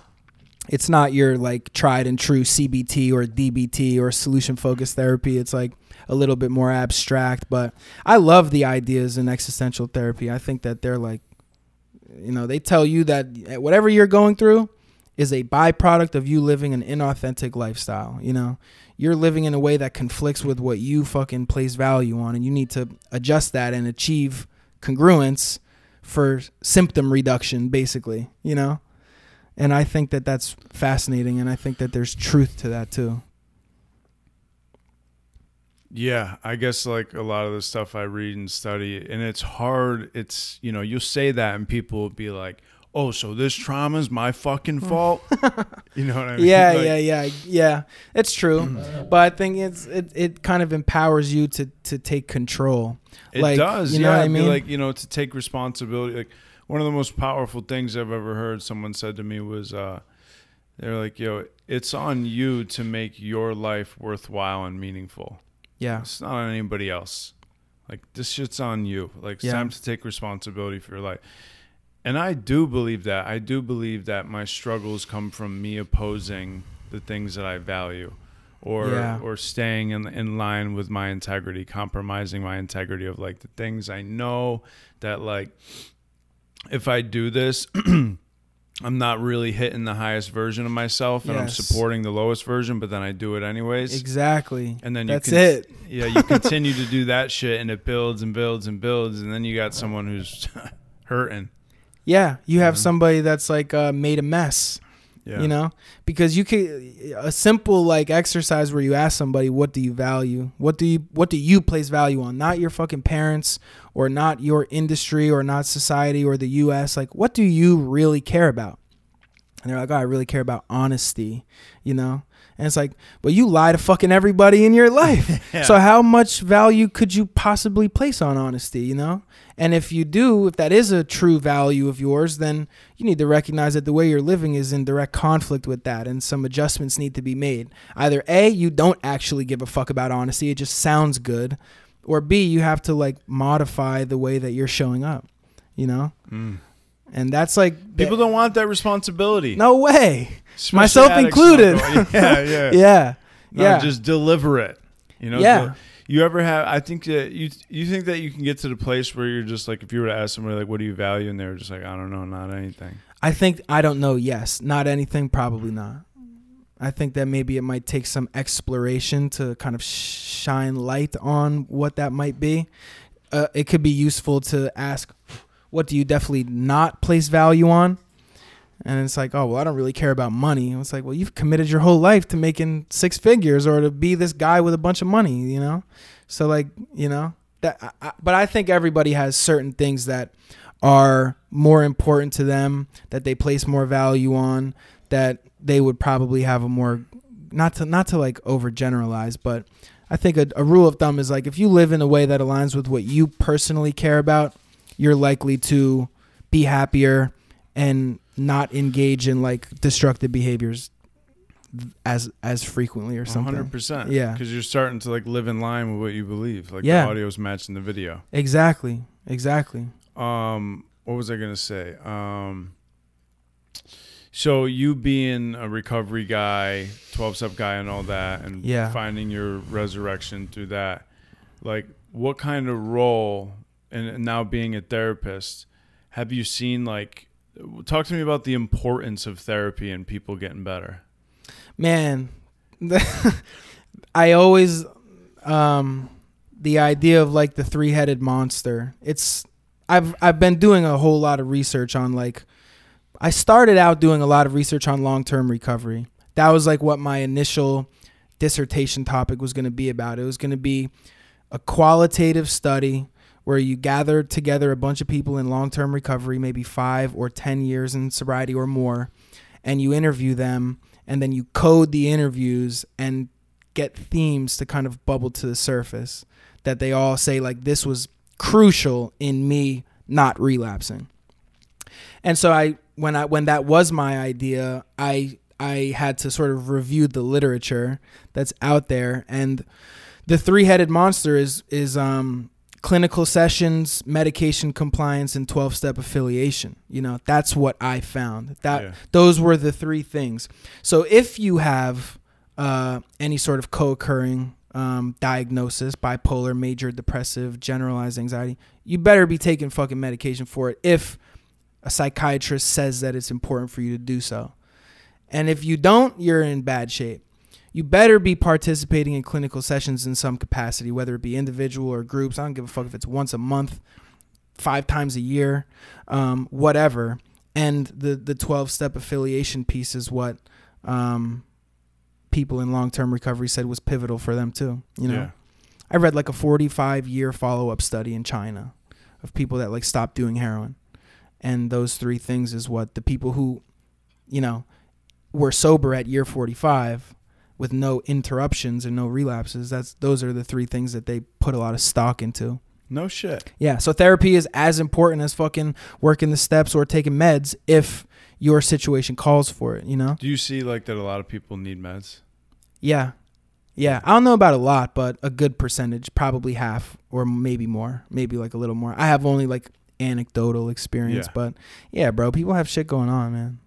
It's not your like tried and true CBT or DBT or solution focused therapy. It's like a little bit more abstract, but I love the ideas in existential therapy. I think that they're like, you know, they tell you that whatever you're going through, is a byproduct of you living an inauthentic lifestyle. You know, you're living in a way that conflicts with what you fucking place value on, and you need to adjust that and achieve congruence for symptom reduction, basically, you know? And I think that that's fascinating, and I think that there's truth to that too. Yeah, I guess like a lot of the stuff I read and study, and it's hard. It's, you know, you'll say that and people will be like, oh, so this trauma is my fucking fault? You know what I mean? Yeah, like, yeah. It's true. But I think it kind of empowers you to take control. It like, does, you know what I mean? Like, you know, to take responsibility. Like, one of the most powerful things I've ever heard someone said to me was, they're like, yo, it's on you to make your life worthwhile and meaningful. Yeah. It's not on anybody else. Like, this shit's on you. Like, it's time to take responsibility for your life. And I do believe that. I do believe that my struggles come from me opposing the things that I value, or staying in line with my integrity, compromising my integrity of like the things I know that like, if I do this, I'm not really hitting the highest version of myself, and I'm supporting the lowest version, but then I do it anyways. Exactly. And then that's it. Yeah, you continue to do that shit, and it builds and builds and builds, and then you got someone who's hurting. Yeah, you have somebody that's like made a mess. Yeah. You know, because you could a simple like exercise where you ask somebody, what do you value? What do you place value on? Not your fucking parents, or not your industry, or not society, or the US. Like, what do you really care about? And they're like, oh, I really care about honesty, you know? And it's like, well, you lie to fucking everybody in your life. Yeah. So how much value could you possibly place on honesty, you know? And if you do, if that is a true value of yours, then you need to recognize that the way you're living is in direct conflict with that, and some adjustments need to be made. Either A, you don't actually give a fuck about honesty, it just sounds good, or B, you have to like modify the way that you're showing up, you know? And that's like... People don't want that responsibility. No way. Especially myself included. Yeah. Yeah. Just deliver it. You know. Yeah. You ever have? I think that you think that you can get to the place where you're just like, if you were to ask somebody like, what do you value, and they were just like, I don't know, not anything. I think I don't know. Yes, not anything. Probably not. I think that maybe it might take some exploration to kind of shine light on what that might be. It could be useful to ask, what do you definitely not place value on? And it's like, oh, well, I don't really care about money. And it's like, well, you've committed your whole life to making 6 figures, or to be this guy with a bunch of money, you know? So like, you know, that. But I think everybody has certain things that are more important to them, that they place more value on, that they would probably have a more, not to like overgeneralize, but I think a rule of thumb is like, if you live in a way that aligns with what you personally care about, you're likely to be happier and not engage in like destructive behaviors as frequently or something. 100%. Yeah. Because you're starting to like live in line with what you believe. Like, yeah, the audio's matching the video. Exactly. What was I going to say? So you being a recovery guy, 12-step guy and all that, and finding your resurrection through that, like, what kind of role, and now being a therapist, have you seen, like, talk to me about the importance of therapy and people getting better. Man, I always, the idea of like the 3-headed monster, I've been doing a whole lot of research on like, I started out doing a lot of research on long-term recovery. That was like what my initial dissertation topic was going to be about. It was going to be a qualitative study where you gather together a bunch of people in long-term recovery, maybe 5 or 10 years in sobriety or more, and you interview them, and then you code the interviews and get themes to kind of bubble to the surface that they all say, like, this was crucial in me not relapsing. And so when that was my idea, I had to sort of review the literature that's out there, and the 3-headed monster is clinical sessions, medication compliance, and 12-step affiliation. You know, that's what I found. Those were the 3 things. So if you have any sort of co-occurring diagnosis, bipolar, major depressive, generalized anxiety, you better be taking fucking medication for it if a psychiatrist says that it's important for you to do so. And if you don't, you're in bad shape. You better be participating in clinical sessions in some capacity, whether it be individual or groups. I don't give a fuck if it's once a month, 5 times a year, whatever. And the 12-step affiliation piece is what people in long-term recovery said was pivotal for them too. You know, Yeah. I read like a 45-year follow-up study in China of people that like stopped doing heroin. And those 3 things is what the people who, you know, were sober at year 45 with no interruptions and no relapses. Those are the 3 things that they put a lot of stock into. No shit. Yeah. So therapy is as important as fucking working the steps or taking meds if your situation calls for it, you know? Do you see like that a lot of people need meds? Yeah. Yeah. I don't know about a lot, but a good percentage, probably half or maybe more, maybe like a little more. I have only like anecdotal experience, but yeah, bro, people have shit going on, man.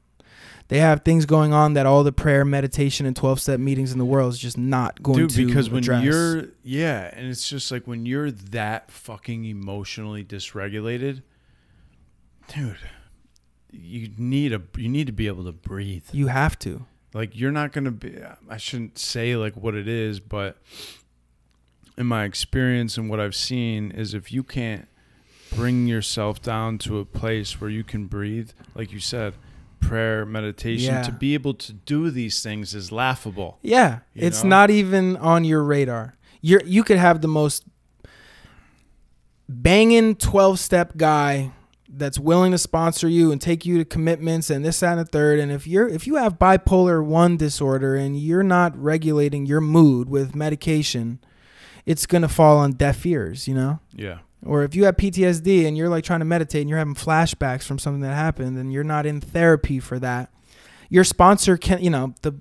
They have things going on that all the prayer, meditation, and 12-step meetings in the world is just not going to because when address. and it's just like when you're that fucking emotionally dysregulated, dude, you need to be able to breathe. You have to. Like you're not going to be, I shouldn't say like what it is, but in my experience and what I've seen is if you can't bring yourself down to a place where you can breathe, like you said, prayer, meditation, to be able to do these things is laughable. Yeah, it's not even on your radar. You could have the most banging 12-step guy that's willing to sponsor you and take you to commitments and this, that, and the third. And if you have bipolar 1 disorder and you're not regulating your mood with medication, it's gonna fall on deaf ears, you know? Yeah. Or if you have PTSD and you're like trying to meditate and you're having flashbacks from something that happened and you're not in therapy for that, your sponsor can, you know, the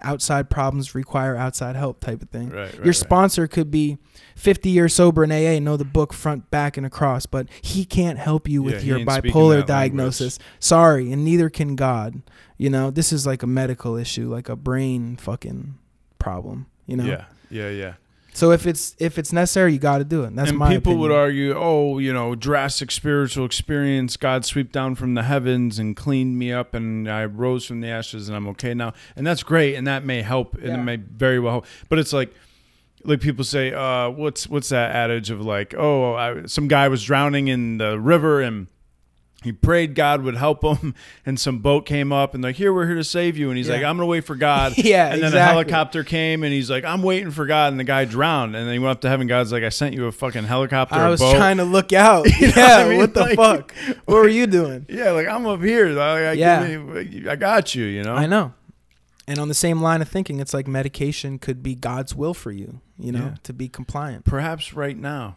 outside problems require outside help type of thing. Your sponsor could be 50 years sober in AA, know the book front, back, and across, but he can't help you with your bipolar diagnosis. Sorry, and neither can God. You know, this is like a medical issue, like a brain fucking problem, you know? Yeah. So if it's necessary, you got to do it. That's my opinion. People would argue, oh, you know, drastic spiritual experience, God swooped down from the heavens and cleaned me up, and I rose from the ashes, and I'm okay now. And that's great, and that may help, and it may very well help. But it's like people say, what's that adage of like, some guy was drowning in the river, and he prayed God would help him, and some boat came up, and like, we're here to save you. And he's like, I'm going to wait for God. And then a helicopter came, and he's like, I'm waiting for God. And the guy drowned. And then he went up to heaven. God's like, I sent you a fucking helicopter. I was boat. trying to look out. What the fuck? What were you doing? Yeah, like, I'm up here. I got you, you know? I know. And on the same line of thinking, it's like medication could be God's will for you, you know, to be compliant. Perhaps right now.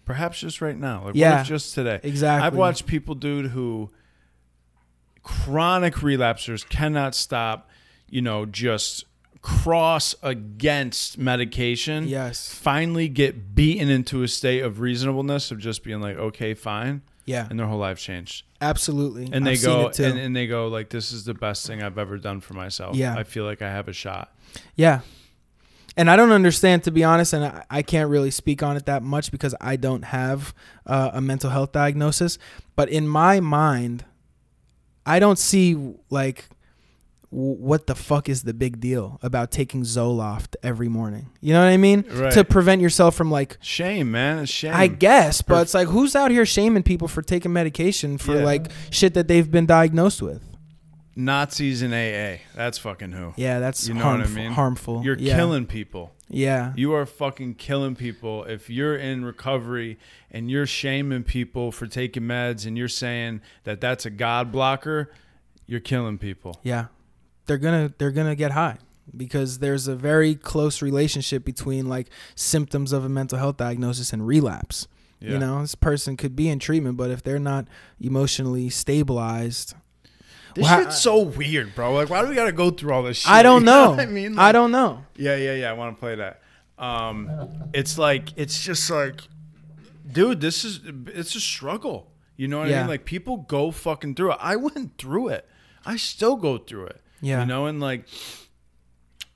Perhaps just right now. Like, what if just today? Exactly. I've watched people, dude, who chronic relapsers cannot stop, you know, just cross against medication. Yes. Finally get beaten into a state of reasonableness of just being like, okay, fine. Yeah. And their whole life changed. Absolutely. And they go and they go like, this is the best thing I've ever done for myself. Yeah. I feel like I have a shot. Yeah. And I don't understand, to be honest, and I can't really speak on it that much because I don't have a mental health diagnosis. But in my mind, I don't see, like, what the fuck is the big deal about taking Zoloft every morning? You know what I mean? Right. To prevent yourself from, like... Shame, man. It's shame. I guess, but it's like, who's out here shaming people for taking medication for, like, shit that they've been diagnosed with? Nazis in AA. That's fucking who. Yeah, that's you know what I mean? Harmful. You're killing people. Yeah. You are fucking killing people. If you're in recovery and you're shaming people for taking meds and you're saying that that's a God blocker, you're killing people. Yeah. They're gonna get high because there's a very close relationship between like symptoms of a mental health diagnosis and relapse. Yeah. You know, this person could be in treatment, but if they're not emotionally stabilized... This shit's so weird, bro. Like, why do we got to go through all this shit? I don't know. I mean, like, I don't know. Yeah. I want to play that. It's just like, dude, it's a struggle. You know what I mean? Like, people go fucking through it. I went through it. I still go through it. Yeah. You know, and like,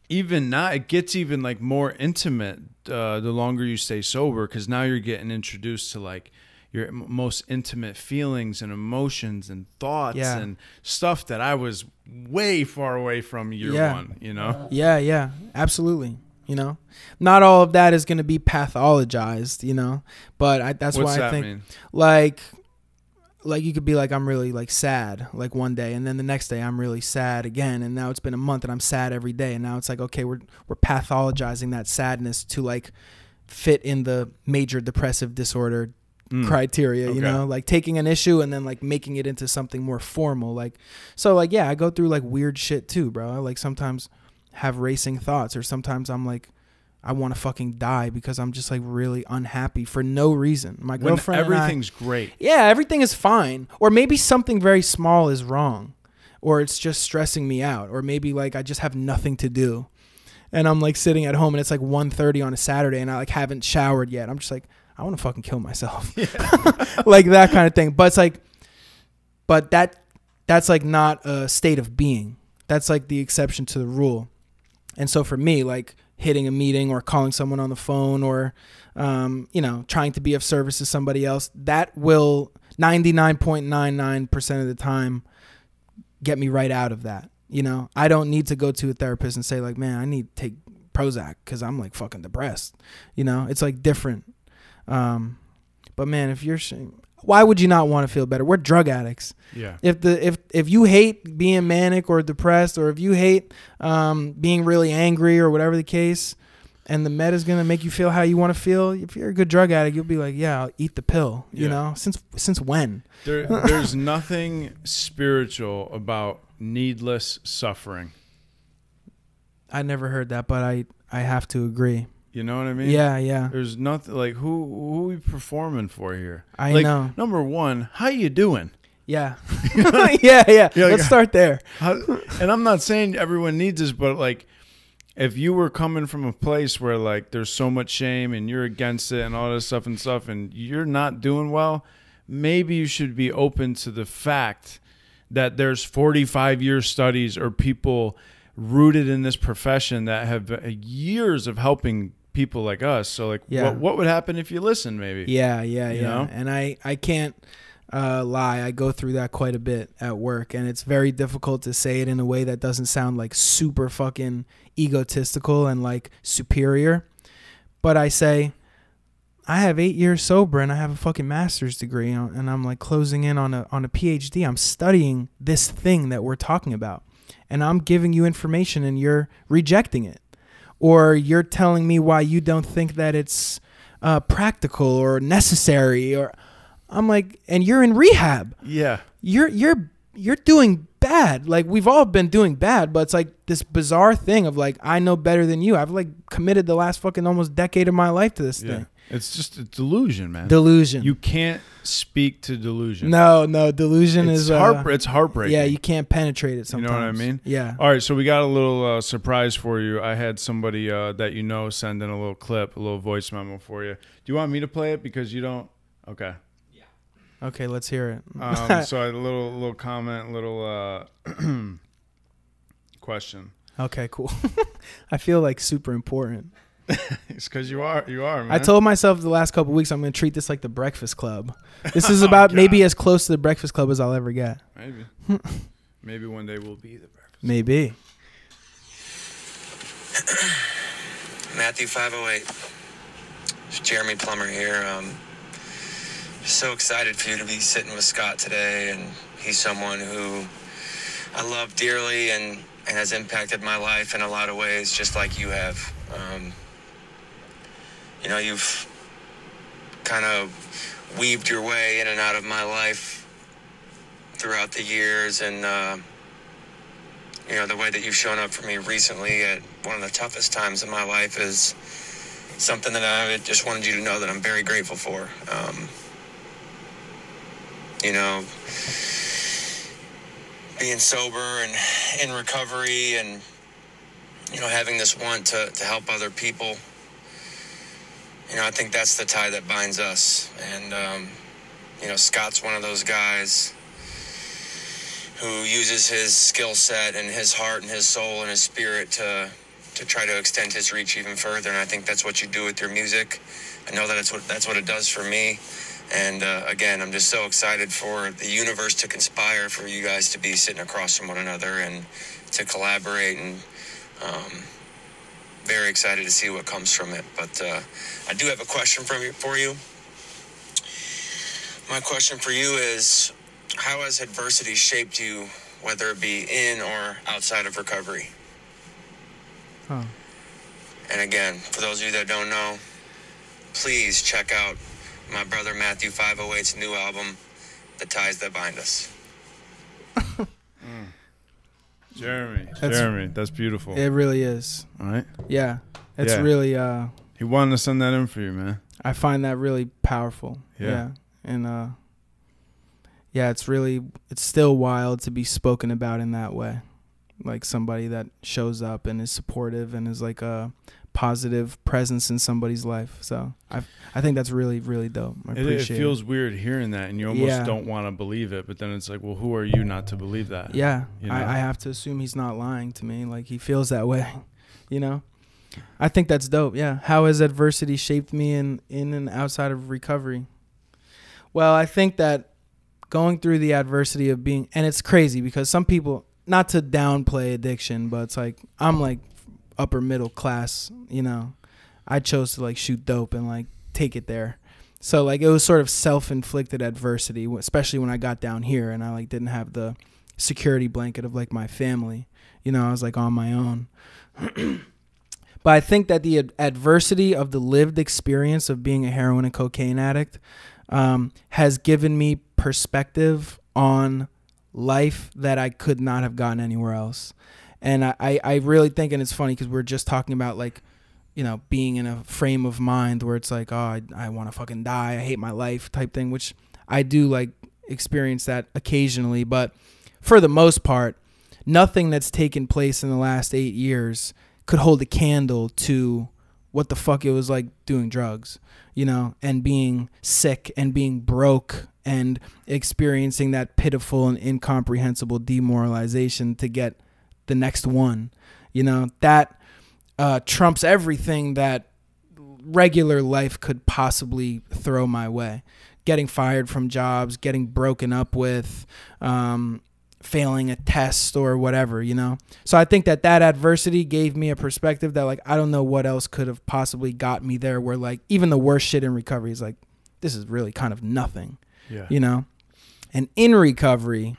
even now, it gets even like more intimate the longer you stay sober because now you're getting introduced to like your most intimate feelings and emotions and thoughts Yeah. and stuff that I was way far away from year one, you know? Yeah, absolutely. You know, not all of that is going to be pathologized, you know, but that's What's why I that think mean? like you could be like, I'm really like sad like one day, and then the next day I'm really sad again, and now it's been a month and I'm sad every day, and now it's like, okay, we're pathologizing that sadness to like fit in the major depressive disorder criteria, you Okay. know, like taking an issue and then like making it into something more formal. Like, so like, yeah, I go through like weird shit too, bro. I like sometimes have racing thoughts, or sometimes I'm like, I want to fucking die because I'm just like really unhappy for no reason. My When girlfriend and I- everything's great. yeah, everything is fine. Or maybe something very small is wrong, or it's just stressing me out, or maybe like I just have nothing to do. And I'm like sitting at home and it's like 1:30 on a Saturday and I like haven't showered yet. I'm just like, I want to fucking kill myself. Like that kind of thing. But it's like, but that's like not a state of being. That's like the exception to the rule. And so for me, like hitting a meeting or calling someone on the phone or, you know, trying to be of service to somebody else, that will 99.99% of the time get me right out of that. You know, I don't need to go to a therapist and say like, man, I need to take Prozac because I'm like fucking depressed. You know, it's like different. But man, why would you not want to feel better? We're drug addicts. Yeah. If you hate being manic or depressed, or if you hate being really angry or whatever the case, and the med is gonna make you feel how you want to feel, if you're a good drug addict, you'll be like, yeah, I'll eat the pill. You know, since when? There's nothing spiritual about needless suffering. I never heard that, but I have to agree. You know what I mean? Yeah. There's nothing like who are we performing for here? I like, know. Number one, how you doing? Yeah. Yeah. Let's start there. And I'm not saying everyone needs this, but like, if you were coming from a place where like there's so much shame and you're against it and all this stuff and you're not doing well, maybe you should be open to the fact that there's 45-year studies or people rooted in this profession that have years of helping people like us. So like, what would happen if you listen? Maybe. Yeah. You know? And I can't lie. I go through that quite a bit at work, and it's very difficult to say it in a way that doesn't sound like super fucking egotistical and like superior. But I say, I have 8 years sober and I have a fucking master's degree, and I'm like closing in on a PhD. I'm studying this thing that we're talking about, and I'm giving you information and you're rejecting it, or you're telling me why you don't think that it's practical or necessary, or I'm like, and you're in rehab. Yeah. You're doing bad. Like, we've all been doing bad, but it's like this bizarre thing of like, I know better than you. I've like committed the last fucking almost decade of my life to this thing. It's just a delusion, man. Delusion. You can't speak to delusion. No, delusion is it's heartbreaking. Yeah, you can't penetrate it sometimes. You know what I mean? Yeah. All right, so we got a little surprise for you. I had somebody that you know send in a little clip, a little voice memo for you. Do you want me to play it because you don't? Okay. Okay, let's hear it. So I had a little comment, little question. Okay, cool. I feel like super important. It's because you are, man. I told myself the last couple of weeks I'm going to treat this like the Breakfast Club. This is about maybe as close to the Breakfast Club as I'll ever get. Maybe one day we'll be the Breakfast Club. Maybe. Matthew 508. It's Jeremy Plummer here. So excited for you to be sitting with Scott today, and he's someone who I love dearly and has impacted my life in a lot of ways, just like you have. You know, you've kind of weaved your way in and out of my life throughout the years, and you know, the way that you've shown up for me recently at one of the toughest times in my life is something that I just wanted you to know that I'm very grateful for. You know, being sober and in recovery, and you know, having this want to help other people. You know, I think that's the tie that binds us. And you know, Scott's one of those guys who uses his skill set and his heart and his soul and his spirit to try to extend his reach even further. And I think that's what you do with your music. I know that that's what it does for me. And again, I'm just so excited for the universe to conspire for you guys to be sitting across from one another and to collaborate, and very excited to see what comes from it. But I do have a question for you. My question for you is, how has adversity shaped you, whether it be in or outside of recovery? Huh. And again, for those of you that don't know, please check out my brother Matthew 508's new album, The Ties That Bind Us. Jeremy, that's beautiful. It really is. All right. Yeah. It's Yeah. really, He wanted to send that in for you, man. I find that really powerful. Yeah. And, yeah, it's still wild to be spoken about in that way. Like somebody that shows up and is supportive and is like a positive presence in somebody's life. So I think that's really, really dope. I appreciate It feels weird hearing that, and you almost Yeah. don't want to believe it, but then it's like, well, who are you not to believe that? Yeah, You know? I have to assume he's not lying to me. Like he feels that way, you know? I think that's dope. Yeah. How has adversity shaped me in and outside of recovery? Well, I think that going through the adversity of being, and it's crazy because some people, not to downplay addiction, but it's like, I'm like upper middle class, you know, I chose to like shoot dope and like take it there. So like it was sort of self-inflicted adversity, especially when I got down here and I like didn't have the security blanket of like my family, you know, I was like on my own. But I think that the adversity of the lived experience of being a heroin and cocaine addict has given me perspective on life that I could not have gotten anywhere else. And I really think, and it's funny because we're just talking about like, you know, being in a frame of mind where it's like, oh, I want to fucking die, I hate my life type thing, which I do like experience that occasionally. But for the most part, nothing that's taken place in the last 8 years could hold a candle to what the fuck it was like doing drugs, you know, and being sick and being broke and experiencing that pitiful and incomprehensible demoralization to get the next one, you know, that trumps everything that regular life could possibly throw my way. Getting fired from jobs, getting broken up with, failing a test or whatever, you know? So I think that adversity gave me a perspective that like, I don't know what else could have possibly got me there, where like even the worst shit in recovery is like, this is really kind of nothing, you know? And in recovery,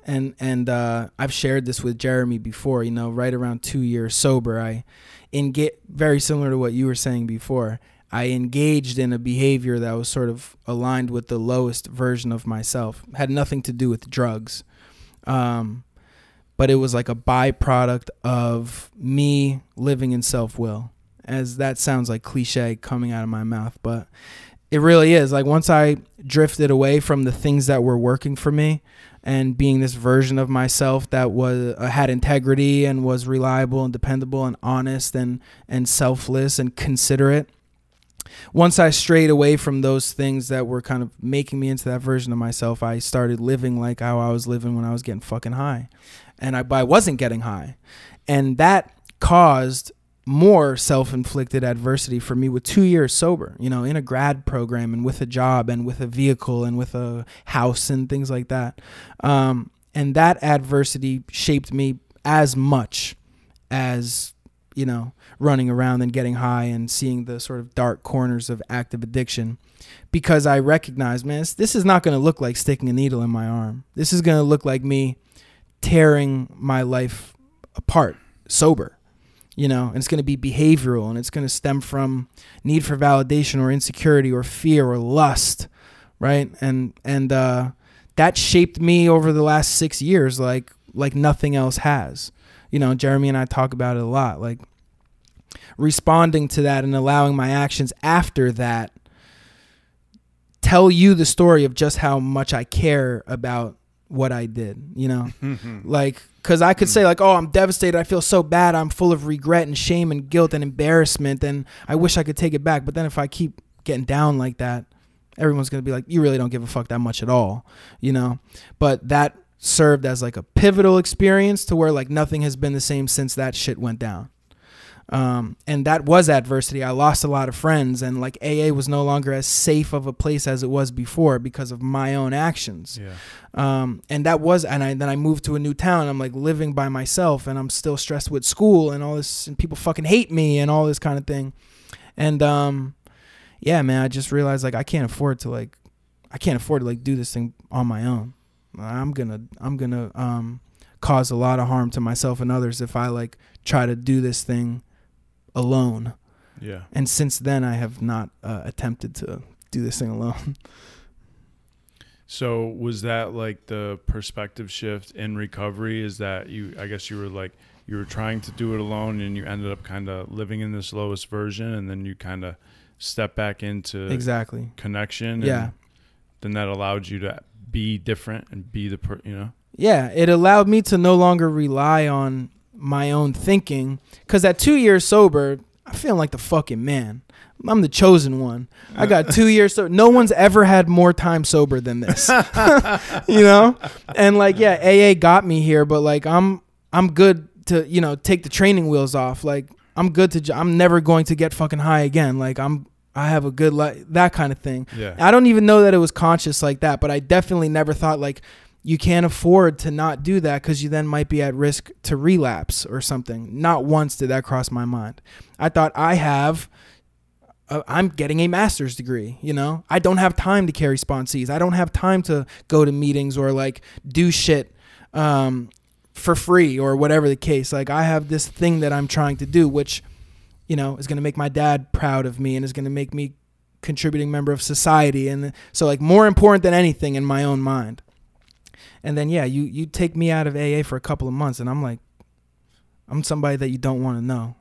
and I've shared this with Jeremy before, you know, right around 2 years sober, very similar to what you were saying before, I engaged in a behavior that was sort of aligned with the lowest version of myself. Had nothing to do with drugs. But it was like a byproduct of me living in self-will, as that sounds like cliche coming out of my mouth, but it really is. Like once I drifted away from the things that were working for me and being this version of myself that was had integrity and was reliable and dependable and honest and selfless and considerate, once I strayed away from those things that were kind of making me into that version of myself, I started living like how I was living when I was getting fucking high. And I wasn't getting high. And that caused more self-inflicted adversity for me with 2 years sober, you know, in a grad program and with a job and with a vehicle and with a house and things like that. And that adversity shaped me as much as, you know, running around and getting high and seeing the sort of dark corners of active addiction, because I recognized, man, this is not going to look like sticking a needle in my arm. This is going to look like me tearing my life apart sober, you know, and it's going to be behavioral, and it's going to stem from need for validation or insecurity or fear or lust, right? And that shaped me over the last 6 years like nothing else has. You know, Jeremy and I talk about it a lot, like responding to that and allowing my actions after that tell you the story of just how much I care about what I did, you know? Like, because I could say like, oh, I'm devastated, I feel so bad, I'm full of regret and shame and guilt and embarrassment, and I wish I could take it back. But then if I keep getting down like that, everyone's going to be like, you really don't give a fuck that much at all, you know? But that served as like a pivotal experience to where like nothing has been the same since that shit went down. And that was adversity. I lost a lot of friends, and like AA was no longer as safe of a place as it was before because of my own actions. Yeah. And that was, then I moved to a new town. I'm like living by myself, and I'm still stressed with school and all this, and people fucking hate me and all this kind of thing. And yeah, man, I just realized like I can't afford to like do this thing on my own. I'm gonna cause a lot of harm to myself and others if I like try to do this thing alone. Yeah. And since then, I have not attempted to do this thing alone. So was that like the perspective shift in recovery? Is that I guess you were trying to do it alone and you ended up kind of living in this lowest version, and then you kind of step back into exactly connection. Yeah. And then that allowed you to be different and be Yeah, it allowed me to no longer rely on my own thinking, because at 2 years sober, I feel like the fucking man. I'm the chosen one. I got 2 years sober. No one's ever had more time sober than this. And like, yeah, AA got me here, but like I'm good to, take the training wheels off. Like I'm good to, I'm never going to get fucking high again. Like I have a good life, that kind of thing. Yeah. I don't even know that it was conscious like that, but I definitely never thought like you can't afford to not do that because you then might be at risk to relapse or something. Not once did that cross my mind. I thought I'm getting a master's degree, I don't have time to carry sponsees. I don't have time to go to meetings or like do shit for free or whatever the case. Like I have this thing that I'm trying to do, which is going to make my dad proud of me and is going to make me contributing member of society. And so like more important than anything in my own mind. And then, yeah, you take me out of AA for a couple of months and I'm like, I'm somebody that you don't want to know,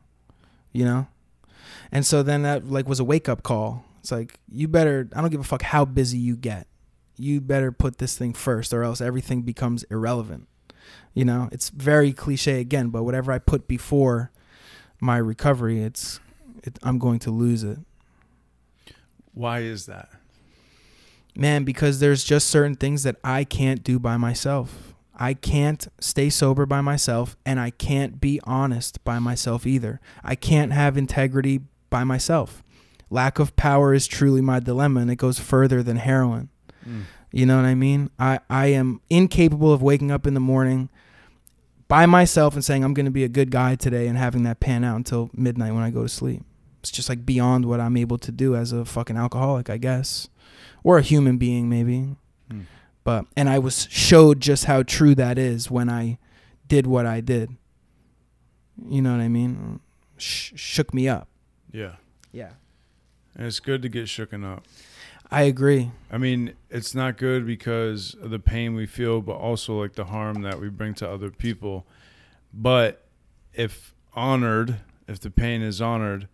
And so then that like was a wake up call. It's like, I don't give a fuck how busy you get. You better put this thing first or else everything becomes irrelevant. It's very cliche again, but whatever I put before my recovery, I'm going to lose it. Why is that? Man, because there's just certain things that I can't do by myself. I can't stay sober by myself, and I can't be honest by myself either. I can't have integrity by myself. Lack of power is truly my dilemma, and it goes further than heroin. You know what I mean? I am incapable of waking up in the morning by myself and saying I'm going to be a good guy today and having that pan out until midnight when I go to sleep. It's just like beyond what I'm able to do as a fucking alcoholic, I guess. Or a human being, maybe. And I was showed just how true that is when I did what I did. You know what I mean? Shook me up. Yeah. Yeah. And it's good to get shooken up. I agree. I mean, it's not good because of the pain we feel, but also like the harm that we bring to other people. But if the pain is honored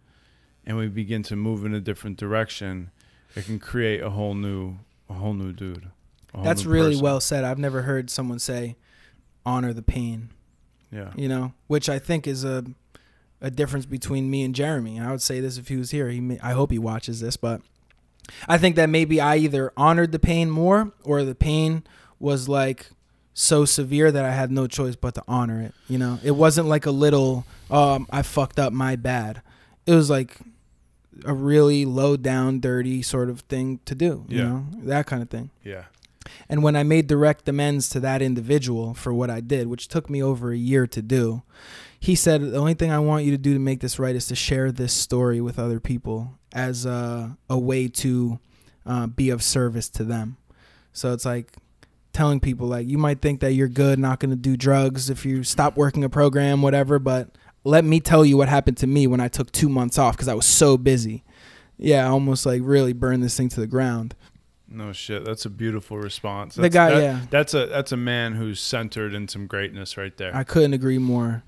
and we begin to move in a different direction, it can create a whole new dude. That's really well said. I've never heard someone say, honor the pain. Yeah. Which I think is a difference between me and Jeremy. I would say this if he was here. I hope he watches this, but I think that maybe I either honored the pain more or the pain was like so severe that I had no choice but to honor it. It wasn't like a little, I fucked up, my bad. It was like a really low down, dirty sort of thing to do, that kind of thing. Yeah. And when I made direct amends to that individual for what I did, which took me over a year to do, he said, the only thing I want you to do to make this right is to share this story with other people as a way to be of service to them. So it's like telling people, like, you might think that you're good, not going to do drugs if you stop working a program, whatever, but let me tell you what happened to me when I took 2 months off because I was so busy. Yeah, I almost like really burned this thing to the ground. No shit, that's a beautiful response. That's That's a man who's centered in some greatness right there. I couldn't agree more.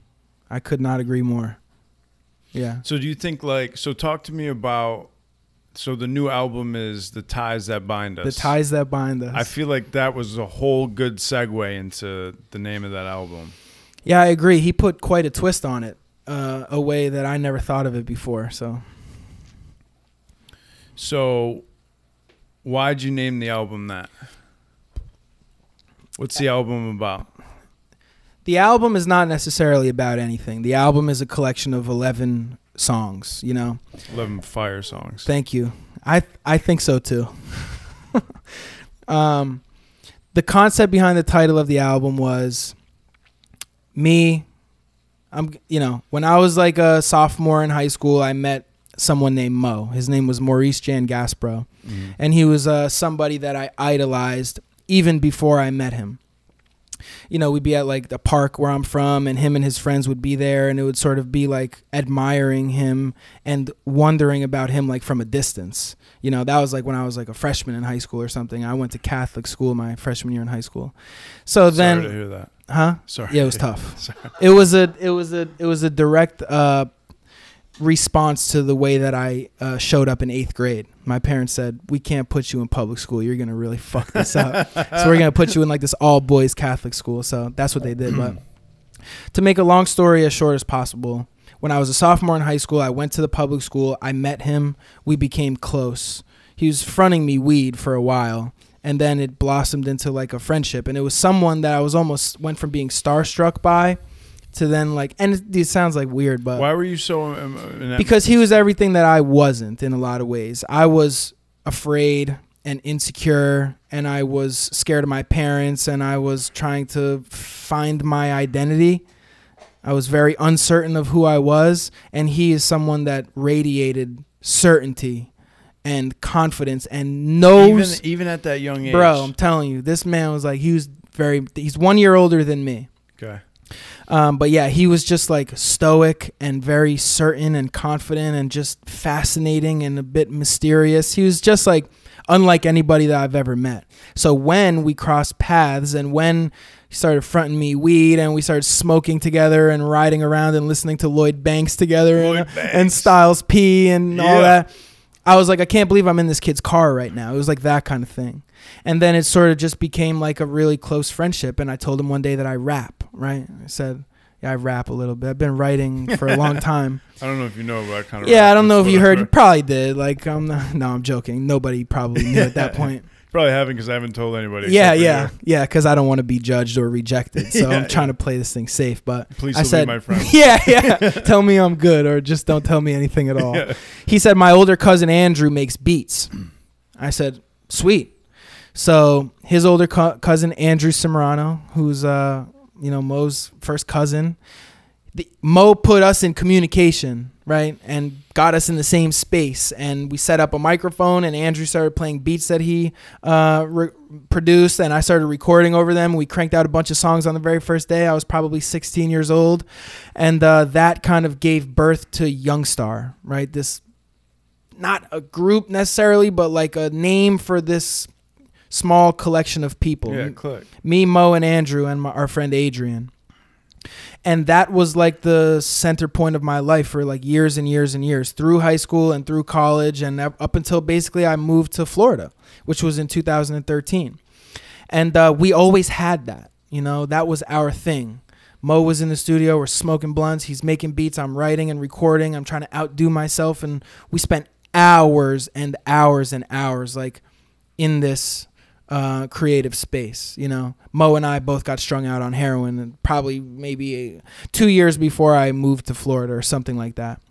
I could not agree more. Yeah. So do you think talk to me about, the new album is The Ties That Bind Us. The Ties That Bind Us. I feel like that was a whole good segue into the name of that album. Yeah, I agree. He put quite a twist on it, a way that I never thought of it before. So why'd you name the album that? What's the album about? The album is not necessarily about anything. The album is a collection of 11 songs, you know. 11 fire songs. Thank you. I think so too. The concept behind the title of the album was me. When I was like a sophomore in high school, I met someone named Mo. His name was Maurice Jan Gaspro. And he was somebody that I idolized even before I met him. You know, we'd be at like the park where I'm from, and him and his friends would be there, and it would sort of be like admiring him and wondering about him like from a distance. You know, that was like when I was like a freshman in high school or something. I went to Catholic school my freshman year in high school. So then, sorry to hear that. Huh? Sorry. Yeah, it was tough. It was a direct response to the way that I showed up in 8th grade. My parents said, we can't put you in public school. You're going to really fuck this up. So we're going to put you in like this all boys Catholic school. So that's what they did. But to make a long story as short as possible, when I was a sophomore in high school, I went to the public school. I met him. We became close. He was fronting me weed for a while, and then it blossomed into like a friendship. And it was someone that I was almost went from being starstruck by to then like, and it sounds like weird, but why were you so because he was everything that I wasn't in a lot of ways. I was afraid and insecure, and I was scared of my parents, and I was trying to find my identity. I was very uncertain of who I was, and he is someone that radiated certainty and confidence and knows. Even at that young age, bro, I'm telling you, this man was like, he's 1 year older than me. Okay. But yeah, he was just like stoic and very certain and confident and just fascinating and a bit mysterious. He was just like unlike anybody that I've ever met. So when we crossed paths and when he started fronting me weed and we started smoking together and riding around and listening to Lloyd Banks together and Styles P and all that, I was like, I can't believe I'm in this kid's car right now. It was like that kind of thing. And then it sort of just became like a really close friendship. And I told him one day that I rap, right? I said, yeah, I rap a little bit. I've been writing for a long time. I don't know if you know what kind of yeah, rap I don't know if you heard. whatever. You probably did. Like, no, I'm joking. Nobody probably knew at that point. Probably haven't, because I haven't told anybody. Yeah, because I don't want to be judged or rejected. So I'm trying to play this thing safe. But Please I said, be my friend. yeah. Tell me I'm good, or just don't tell me anything at all. Yeah. He said, my older cousin Andrew makes beats. I said, sweet. So his older cousin Andrew Cimarrano, who's Mo's first cousin, Mo put us in communication, right, and got us in the same space, and we set up a microphone, and Andrew started playing beats that he produced, and I started recording over them. We cranked out a bunch of songs on the very first day. I was probably 16 years old, and that kind of gave birth to Youngstar, right? This, not a group necessarily, but like a name for this small collection of people. Yeah, click. Me, Mo, and Andrew, and our friend Adrian. And that was like the center point of my life for like years and years and years, through high school and through college, and up until basically I moved to Florida, which was in 2013. And we always had that, that was our thing. Mo was in the studio, we're smoking blunts, he's making beats, I'm writing and recording, I'm trying to outdo myself, and we spent hours and hours and hours like in this creative space. Mo and I both got strung out on heroin, and probably maybe 2 years before I moved to Florida or something like that.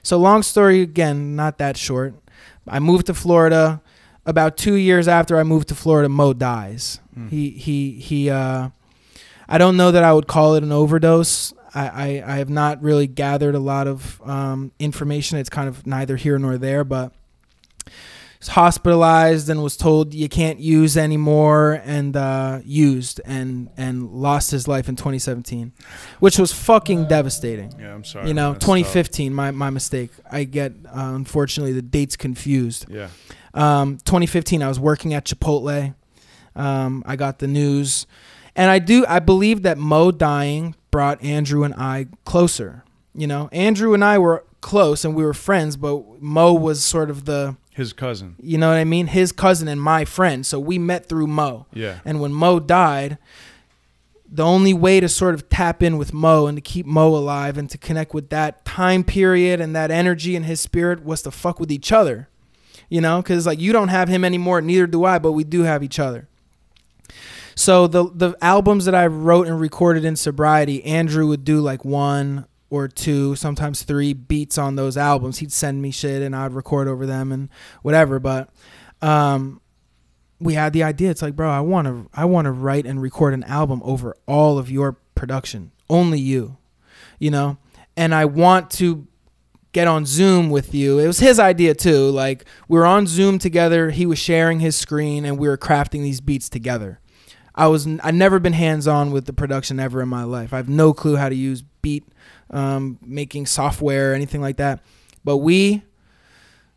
So long story, again, not that short. I moved to Florida. About 2 years after I moved to Florida, Mo dies. He I don't know that I would call it an overdose. I have not really gathered a lot of information. It's kind of neither here nor there, but was hospitalized and was told you can't use anymore, and used and lost his life in 2017, which was fucking devastating. Yeah, I'm sorry. 2015, my mistake. I get unfortunately the dates confused. Yeah. 2015, I was working at Chipotle. I got the news, and I believe that Mo dying brought Andrew and I closer. Andrew and I were close and we were friends, but Mo was sort of his cousin. You know what I mean? His cousin and my friend. So we met through Mo. Yeah. And when Mo died, the only way to sort of tap in with Mo and to keep Mo alive and to connect with that time period and that energy and his spirit was to fuck with each other. Because like, you don't have him anymore, neither do I, but we do have each other. So the albums that I wrote and recorded in sobriety, Andrew would do like 1 or 2, sometimes 3 beats on those albums. He'd send me shit and I'd record over them and whatever. But we had the idea. It's like, bro, I want to write and record an album over all of your production, only you, you know, and I want to get on Zoom with you. It was his idea too. Like, we were on Zoom together. He was sharing his screen and we were crafting these beats together. I'd never been hands-on with the production ever in my life. I have no clue how to use beat making software or anything like that. But we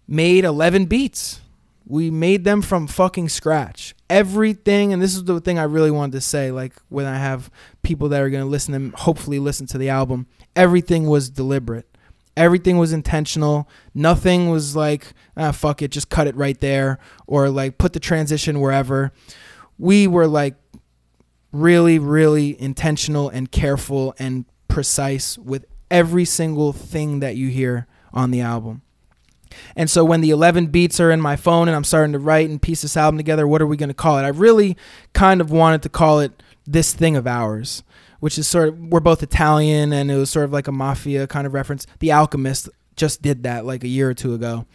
made 11 beats. We made them from fucking scratch. Everything, and this is the thing I really wanted to say, like when I have people that are going to listen and hopefully listen to the album, everything was deliberate. Everything was intentional. Nothing was like, fuck it, just cut it right there, or like put the transition wherever. We were like really, really intentional and careful and precise with every single thing that you hear on the album. And so when the 11 beats are in my phone and I'm starting to write and piece this album together, what are we going to call it? I really kind of wanted to call it This Thing of Ours, which is sort of, we're both Italian and it was sort of like a mafia kind of reference. The Alchemist just did that like a year or 2 ago.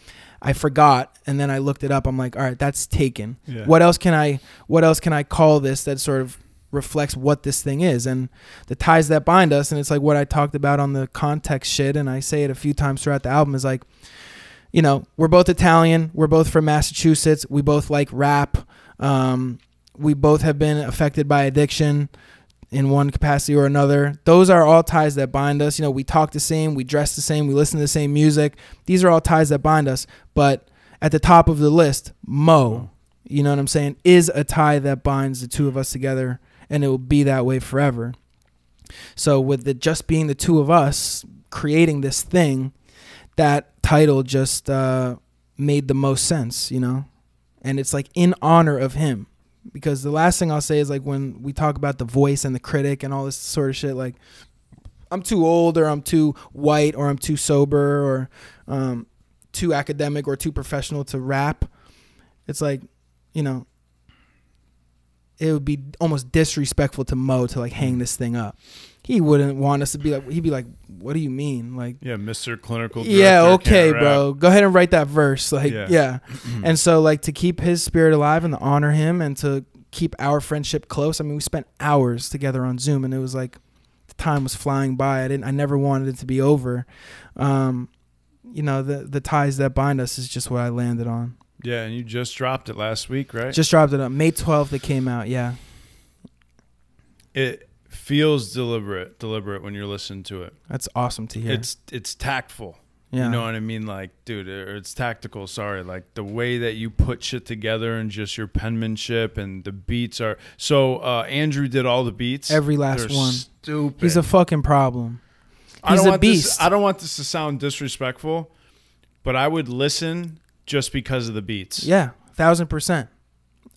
I forgot, and then I looked it up. I'm like, all right, that's taken. Yeah. What else can I call this that sort of reflects what this thing is? And the ties that bind us, and it's like what I talked about on the context shit, and I say it a few times throughout the album, is like, you know, we're both Italian. We're both from Massachusetts. We both like rap. We both have been affected by addiction in one capacity or another. Those are all ties that bind us. You know, we talk the same, we dress the same, we listen to the same music. These are all ties that bind us. But at the top of the list, Mo, you know what I'm saying, is a tie that binds the two of us together, and it will be that way forever. So with it just being the two of us creating this thing, that title just made the most sense, you know? And it's like in honor of him. Because the last thing I'll say is like when we talk about the voice and the critic and all this sort of shit, like I'm too old or I'm too white or I'm too sober or too academic or too professional to rap. It's like, you know, it would be almost disrespectful to Mo to like hang this thing up. He wouldn't want us to be like, he'd be like, what do you mean? Like, yeah, Mr. Clinical Director. Yeah, okay, bro. Go ahead and write that verse. Like, yeah. And so like to keep his spirit alive and to honor him and to keep our friendship close. I mean, we spent hours together on Zoom and it was like the time was flying by. I never wanted it to be over. You know, the ties that bind us is just what I landed on. Yeah, and you just dropped it last week, right? Just dropped it on May 12th. It came out. Yeah. It feels deliberate when you're listening to it. That's awesome to hear. It's tactful. Yeah. You know what I mean? Like, dude, or it's tactical. Sorry. Like the way that you put shit together and just your penmanship and the beats are. So Andrew did all the beats. Every last one. Stupid. He's a fucking problem. He's a beast. I don't want this to sound disrespectful, but I would listen just because of the beats. Yeah, 1,000%.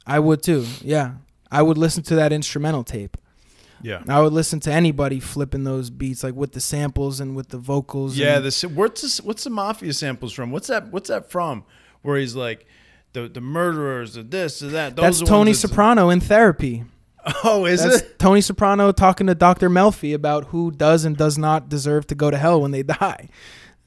I would too. Yeah, I would listen to that instrumental tape. Yeah, I would listen to anybody flipping those beats, like with the samples and with the vocals. Yeah, what's the Mafia samples from? What's that from? Where he's like, the murderers, the this, the that. Those that's Tony Soprano in Therapy. Oh, that's it? Tony Soprano talking to Dr. Melfi about who does and does not deserve to go to hell when they die.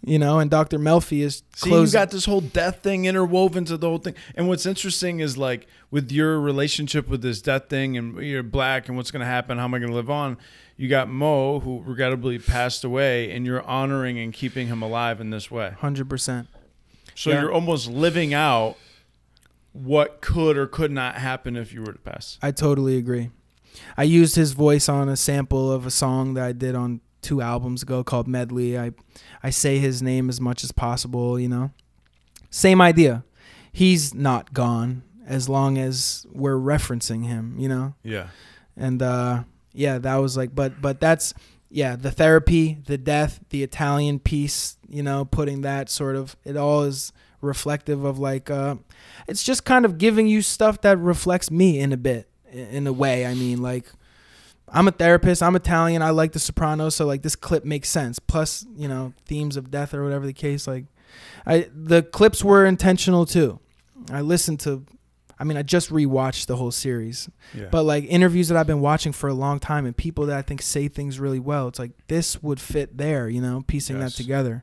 You know, and Dr. Melfi is you got this whole death thing interwoven to the whole thing. And what's interesting is like with your relationship with this death thing and you're black and what's going to happen, how am I going to live on? You got Mo, who regrettably passed away, and you're honoring and keeping him alive in this way. 100%. So you're almost living out what could or could not happen if you were to pass. I totally agree. I used his voice on a sample of a song that I did on 2 albums ago called Medley. I say his name as much as possible, you know. Same idea. He's not gone as long as we're referencing him, you know. Yeah. And yeah, that was like but that's the therapy, the death, the Italian piece, you know, putting that sort of, it all is reflective of like it's just kind of giving you stuff that reflects me in a way. I mean, like I'm a therapist. I'm Italian. I like The Sopranos, so like this clip makes sense. Plus, you know, themes of death or whatever the case. Like, the clips were intentional too. I listened to I mean, I just rewatched the whole series, Yeah. but like interviews that I've been watching for a long time and people that I think say things really well, it's like this would fit there, you know, piecing that together.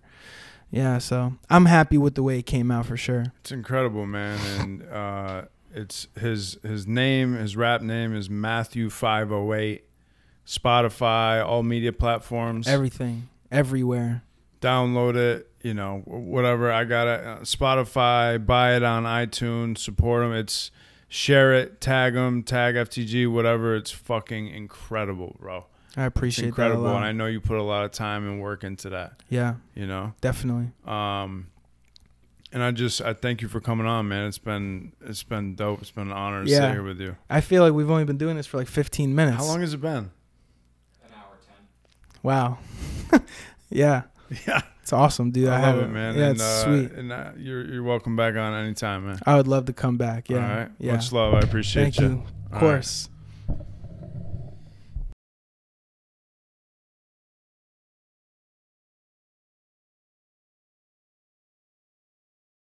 Yeah, so I'm happy with the way it came out for sure. It's incredible, man. And it's his name, his rap name is Matthew 508. Spotify, all media platforms, Everything, everywhere. download it, you know, whatever. I got it. Spotify, buy it on iTunes, support them. It's share it, tag them, tag FTG, whatever. It's fucking incredible, bro. I appreciate It's incredible, that a lot. and I know you put a lot of time and work into that. Yeah, You know, definitely. and I thank you for coming on, man. It's been dope. It's been an honor to Yeah. sit here with you. I feel like we've only been doing this for like 15 minutes. How long has it been? An hour 10. Wow. Yeah. Yeah, It's awesome, dude. I love it, man. Yeah, and, it's sweet. And you're welcome back on anytime, man. I would love to come back. Yeah. All right. Yeah. Much love. I appreciate Thank you. Of All course.